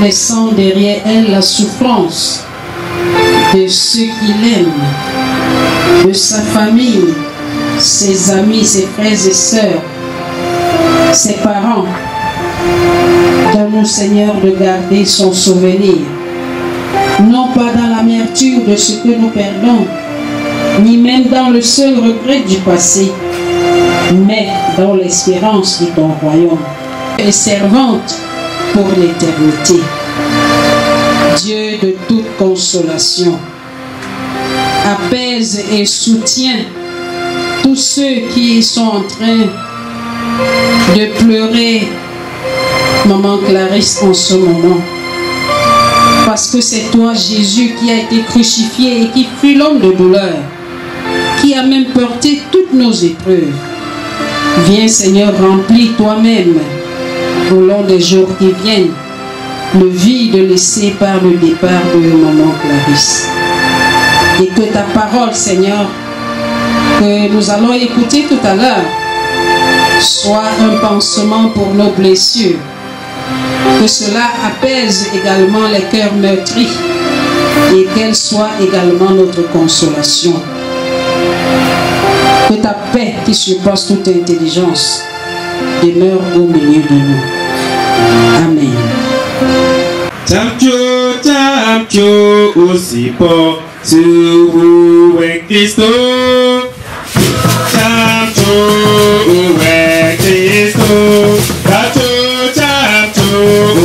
laissant derrière elle la souffrance de ceux qui l'aiment, de sa famille, ses amis, ses frères et sœurs, ses parents. Donne-nous, Seigneur, de garder son souvenir, non pas dans l'amertume de ce que nous perdons, ni même dans le seul regret du passé, mais dans l'espérance de ton royaume, et servante pour l'éternité. Dieu de toute consolation, apaise et soutient tous ceux qui sont en train de pleurer Maman Clarisse en ce moment. Parce que c'est toi, Jésus, qui a été crucifié et qui fut l'homme de douleur, qui a même porté toutes nos épreuves. Viens, Seigneur, remplis toi-même, au long des jours qui viennent, le vide laissé par le départ de Maman Clarisse. Et que ta parole, Seigneur, que nous allons écouter tout à l'heure, soit un pansement pour nos blessures. Que cela apaise également les cœurs meurtris et qu'elle soit également notre consolation. Que ta paix qui surpasse toute intelligence demeure au milieu de nous. Amen. Tamcho aussi pour sur Christo. Tamcho Christo.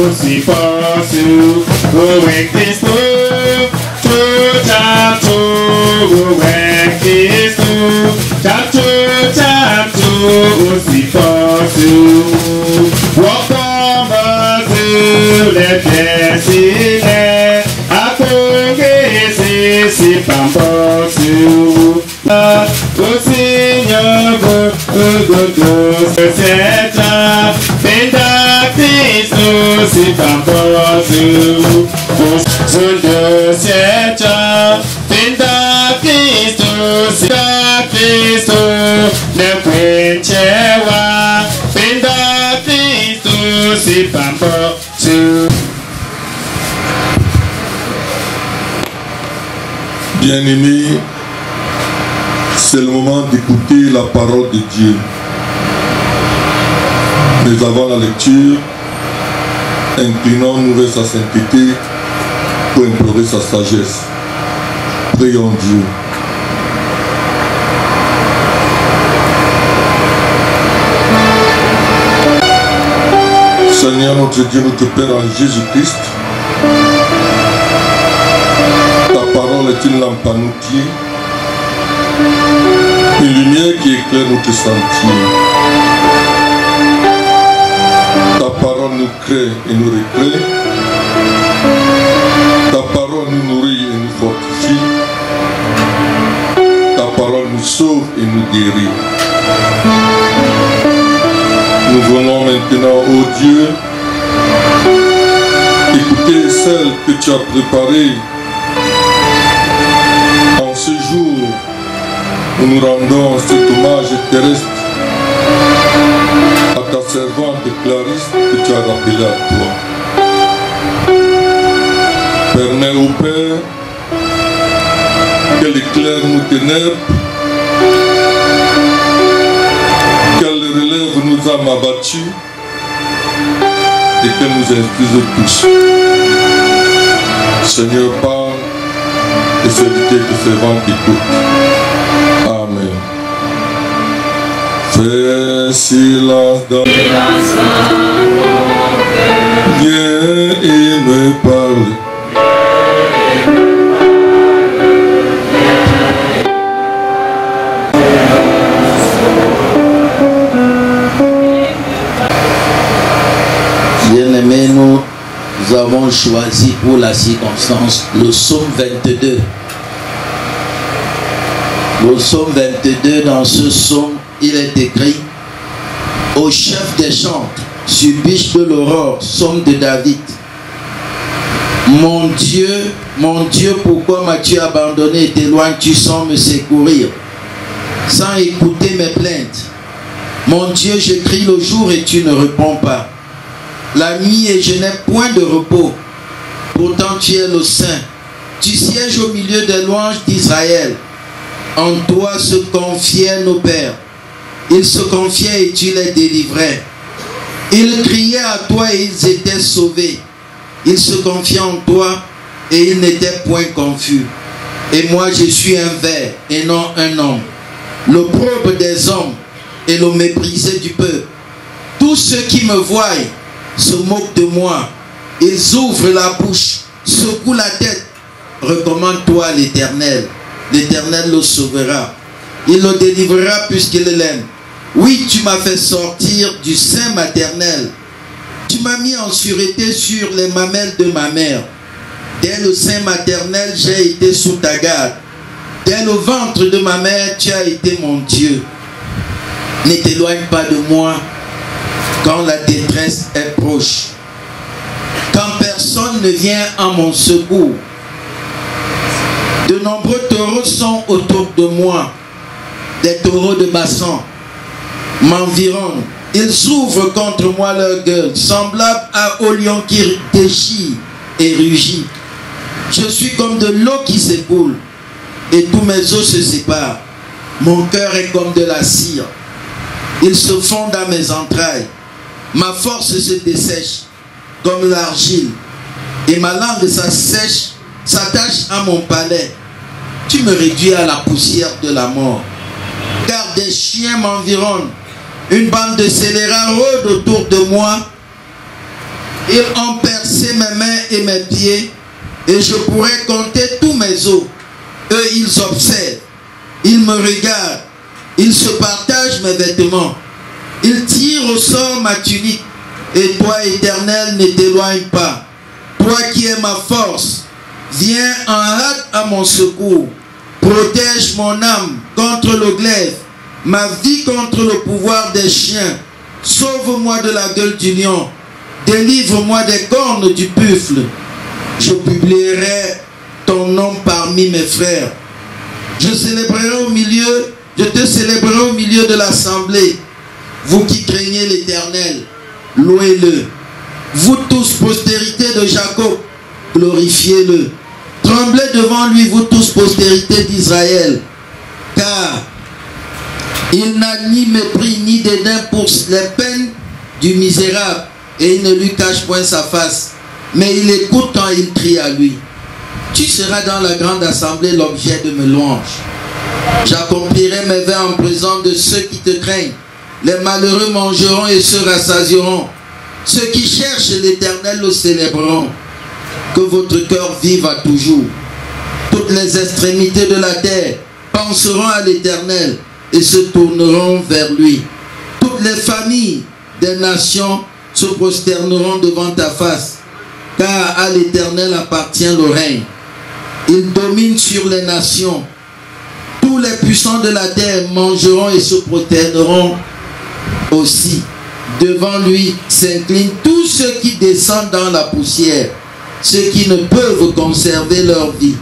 Aussi pour sur Christo. Tamcho Christo. Tamcho aussi pour sur. Les pieds à progresser, c'est pas possible. Au Seigneur, c'est un Christ, c'est pas possible. Son de c'est un Christ, c'est un Christ, le chrétien, Christ, c'est pas possible. Bien-aimés, c'est le moment d'écouter la parole de Dieu. Mais avant la lecture, inclinons-nous vers sa sainteté pour implorer sa sagesse. Prions Dieu. Seigneur notre Dieu, notre Père en Jésus-Christ, ta parole est une lampe à nos pieds, une lumière qui éclaire notre sentier. Ta parole nous crée et nous récrée. Ta parole nous nourrit et nous fortifie. Ta parole nous sauve et nous guérit. Nous venons maintenant, ô Dieu, écouter celle que tu as préparée en ce jour où nous rendons cet hommage terrestre à ta servante Clarisse que tu as rappelée à toi. Permets au Père qu'elle éclaire nos ténèbres, qu'elle relève nos âmes abattues et qu'elle nous instruise tous. Seigneur, parle et serviteur de servant écoute. Amen. Fais silence dans viens et me parle. Bien-aimés, nous avons choisi pour la circonstance le psaume 22. Le psaume 22, dans ce psaume, il est écrit au chef des chantres, sur biche de l'aurore, psaume de David. Mon Dieu, pourquoi m'as-tu abandonné et t'éloignes-tu sans me secourir, sans écouter mes plaintes? Mon Dieu, je crie le jour et tu ne réponds pas. La nuit et je n'ai point de repos. Pourtant tu es le Saint. Tu sièges au milieu des louanges d'Israël. En toi se confiaient nos pères. Ils se confiaient et tu les délivrais. Ils criaient à toi et ils étaient sauvés. Ils se confiaient en toi et ils n'étaient point confus. Et moi je suis un ver et non un homme, l'opprobre des hommes et le méprisé du peuple. Tous ceux qui me voient se moquent de moi. Ils ouvrent la bouche, secouent la tête. Recommande-toi à l'Éternel. L'Éternel le sauvera. Il le délivrera puisqu'il l'aime. Oui, tu m'as fait sortir du sein maternel. Tu m'as mis en sûreté sur les mamelles de ma mère. Dès le sein maternel, j'ai été sous ta garde. Dès le ventre de ma mère, tu as été mon Dieu. Ne t'éloigne pas de moi quand la détresse est proche, quand personne ne vient à mon secours. De nombreux taureaux sont autour de moi, des taureaux de Bassan m'environnent. Ils ouvrent contre moi leur gueule, semblables au lion qui déchire et rugit. Je suis comme de l'eau qui s'écoule, et tous mes os se séparent. Mon cœur est comme de la cire. Il se fond dans mes entrailles. Ma force se dessèche comme l'argile, et ma langue s'attache à mon palais. Tu me réduis à la poussière de la mort, car des chiens m'environnent. Une bande de scélérats rôde autour de moi. Ils ont percé mes mains et mes pieds, et je pourrais compter tous mes os. Eux, ils observent, ils me regardent, ils se partagent mes vêtements. Ils tirent au sort ma tunique, et toi, Éternel, ne t'éloigne pas. Toi qui es ma force, viens en hâte à mon secours. Protège mon âme contre le glaive, ma vie contre le pouvoir des chiens. Sauve-moi de la gueule du lion, délivre-moi des cornes du buffle. Je publierai ton nom parmi mes frères. Je te célébrerai au milieu de l'assemblée. Vous qui craignez l'Éternel, louez-le. Vous tous, postérité de Jacob, glorifiez-le. Tremblez devant lui, vous tous, postérité d'Israël, car il n'a ni mépris ni dédain pour les peines du misérable, et il ne lui cache point sa face, mais il écoute quand il crie à lui. Tu seras dans la grande assemblée l'objet de mes louanges. J'accomplirai mes vœux en présence de ceux qui te craignent. Les malheureux mangeront et se rassasieront. Ceux qui cherchent l'Éternel le célébreront. Que votre cœur vive à toujours. Toutes les extrémités de la terre penseront à l'Éternel et se tourneront vers lui. Toutes les familles des nations se prosterneront devant ta face, car à l'Éternel appartient le règne. Il domine sur les nations. Tous les puissants de la terre mangeront et se prosterneront aussi. Devant lui s'inclinent tous ceux qui descendent dans la poussière, ceux qui ne peuvent conserver leur vie.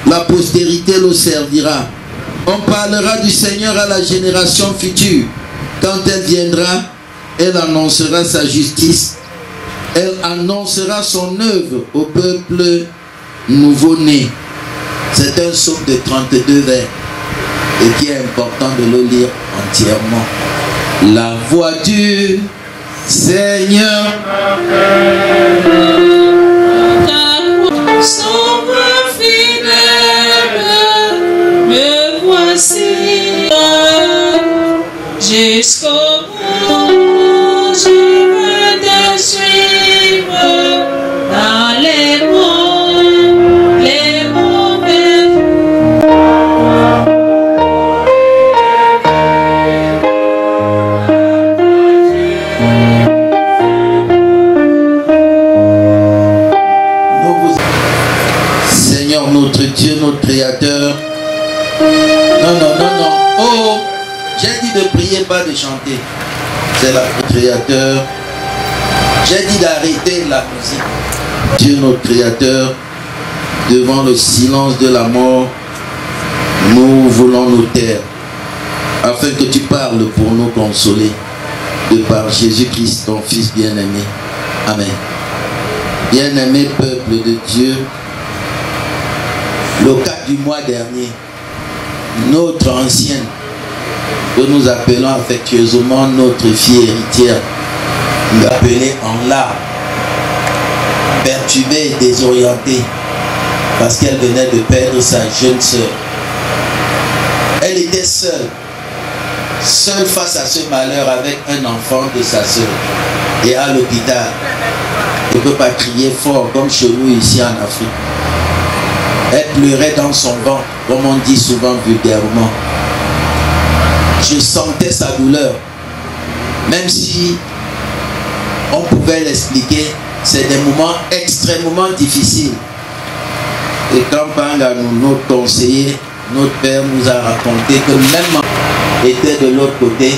La postérité le servira. On parlera du Seigneur à la génération future. Quand elle viendra, elle annoncera sa justice. Elle annoncera son œuvre au peuple nouveau-né. C'est un psaume de 32 vers et qui est important de le lire entièrement. La voix du Seigneur Sauveur fidèle, me voici jusqu'au bout, je veux te suivre dans les bons, les mauvais. Seigneur notre Dieu, notre Créateur. Non, non, non, non. Oh, j'ai dit de prier, pas de chanter. C'est la Créateur. J'ai dit d'arrêter la musique. Dieu notre Créateur, devant le silence de la mort, nous voulons nous taire, afin que tu parles pour nous consoler, de par Jésus-Christ, ton Fils bien-aimé. Amen. Bien-aimé peuple de Dieu, le 4 du mois dernier, notre ancienne, que nous appelons affectueusement notre fille héritière, nous appelait en larmes, perturbée et désorientée, parce qu'elle venait de perdre sa jeune sœur. Elle était seule, seule face à ce malheur avec un enfant de sa sœur, et à l'hôpital. Elle ne peut pas crier fort comme chez nous ici en Afrique. Elle pleurait dans son ventre, comme on dit souvent vulgairement. Je sentais sa douleur. Même si on pouvait l'expliquer, c'est des moments extrêmement difficiles. Et quand Panga, notre conseiller, notre père nous a raconté que même était de l'autre côté,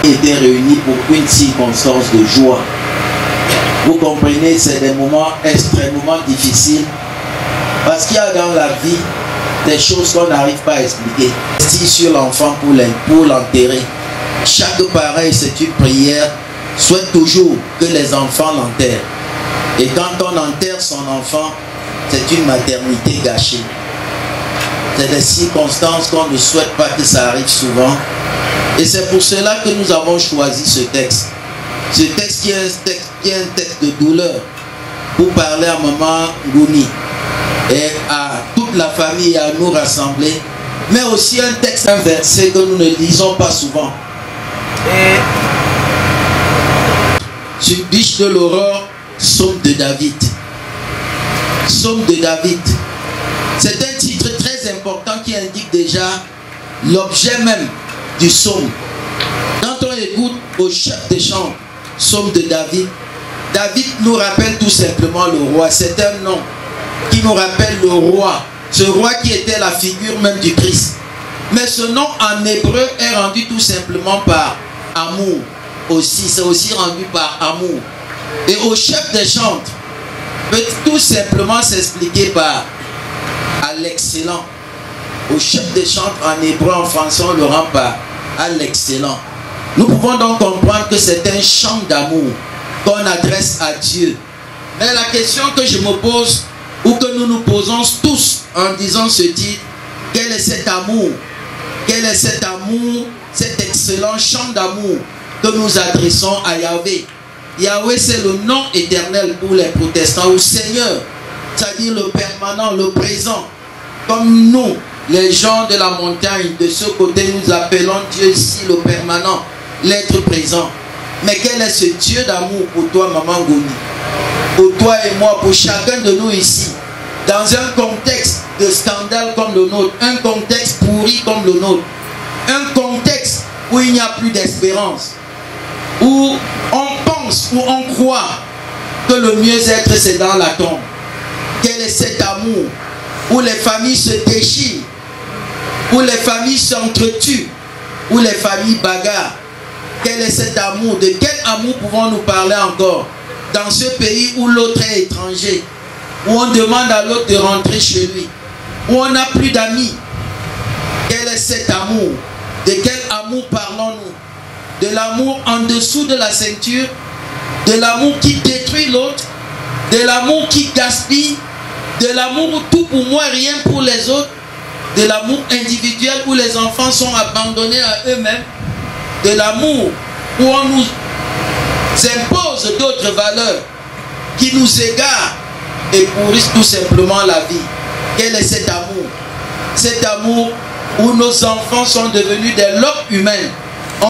était réunis pour une circonstance de joie. Vous comprenez, c'est des moments extrêmement difficiles. Parce qu'il y a dans la vie des choses qu'on n'arrive pas à expliquer. Si sur l'enfant pour l'enterrer, chaque pareil c'est une prière, souhaite toujours que les enfants l'enterrent. Et quand on enterre son enfant, c'est une maternité gâchée. C'est des circonstances qu'on ne souhaite pas que ça arrive souvent. Et c'est pour cela que nous avons choisi ce texte. Ce texte qui est un texte de douleur pour parler à maman Gouni et à toute la famille, à nous rassembler, mais aussi un texte, un verset que nous ne lisons pas souvent. Et Subdiche de l'aurore, psaume de David. Psaume de David. C'est un titre très important qui indique déjà l'objet même du psaume. Quand on écoute au chef des chants, psaume de David, David nous rappelle tout simplement le roi. C'est un nom qui nous rappelle le roi, ce roi qui était la figure même du Christ. Mais ce nom en hébreu est rendu tout simplement par amour. Aussi, c'est aussi rendu par amour. Et au chef des chants peut tout simplement s'expliquer par à l'excellent. Au chef des chants en hébreu, en français, on le rend par à l'excellent. Nous pouvons donc comprendre que c'est un chant d'amour qu'on adresse à Dieu. Mais la question que je me pose, ou que nous nous posons tous en disant ce titre, quel est cet amour? Quel est cet amour, cet excellent chant d'amour que nous adressons à Yahvé? Yahvé, c'est le nom éternel pour les protestants, ou Seigneur, c'est-à-dire le permanent, le présent. Comme nous, les gens de la montagne, de ce côté, nous appelons Dieu ici le permanent, l'être présent. Mais quel est ce Dieu d'amour pour toi, maman Gouni? Pour toi et moi, pour chacun de nous ici, dans un contexte de scandale comme le nôtre, un contexte pourri comme le nôtre, un contexte où il n'y a plus d'espérance, où on pense, où on croit que le mieux-être c'est dans la tombe. Quel est cet amour où les familles se déchirent, où les familles s'entretuent, où les familles bagarrent? Quel est cet amour? De quel amour pouvons-nous parler encore dans ce pays où l'autre est étranger, où on demande à l'autre de rentrer chez lui, où on n'a plus d'amis? Quel est cet amour? De quel amour parlons-nous? De l'amour en dessous de la ceinture, de l'amour qui détruit l'autre, de l'amour qui gaspille, De l'amour tout pour moi, rien pour les autres. De l'amour individuel où les enfants sont abandonnés à eux-mêmes. De l'amour où on nous impose d'autres valeurs qui nous égarent et pourrissent tout simplement la vie. Quel est cet amour? Cet amour où nos enfants sont devenus des lobes humains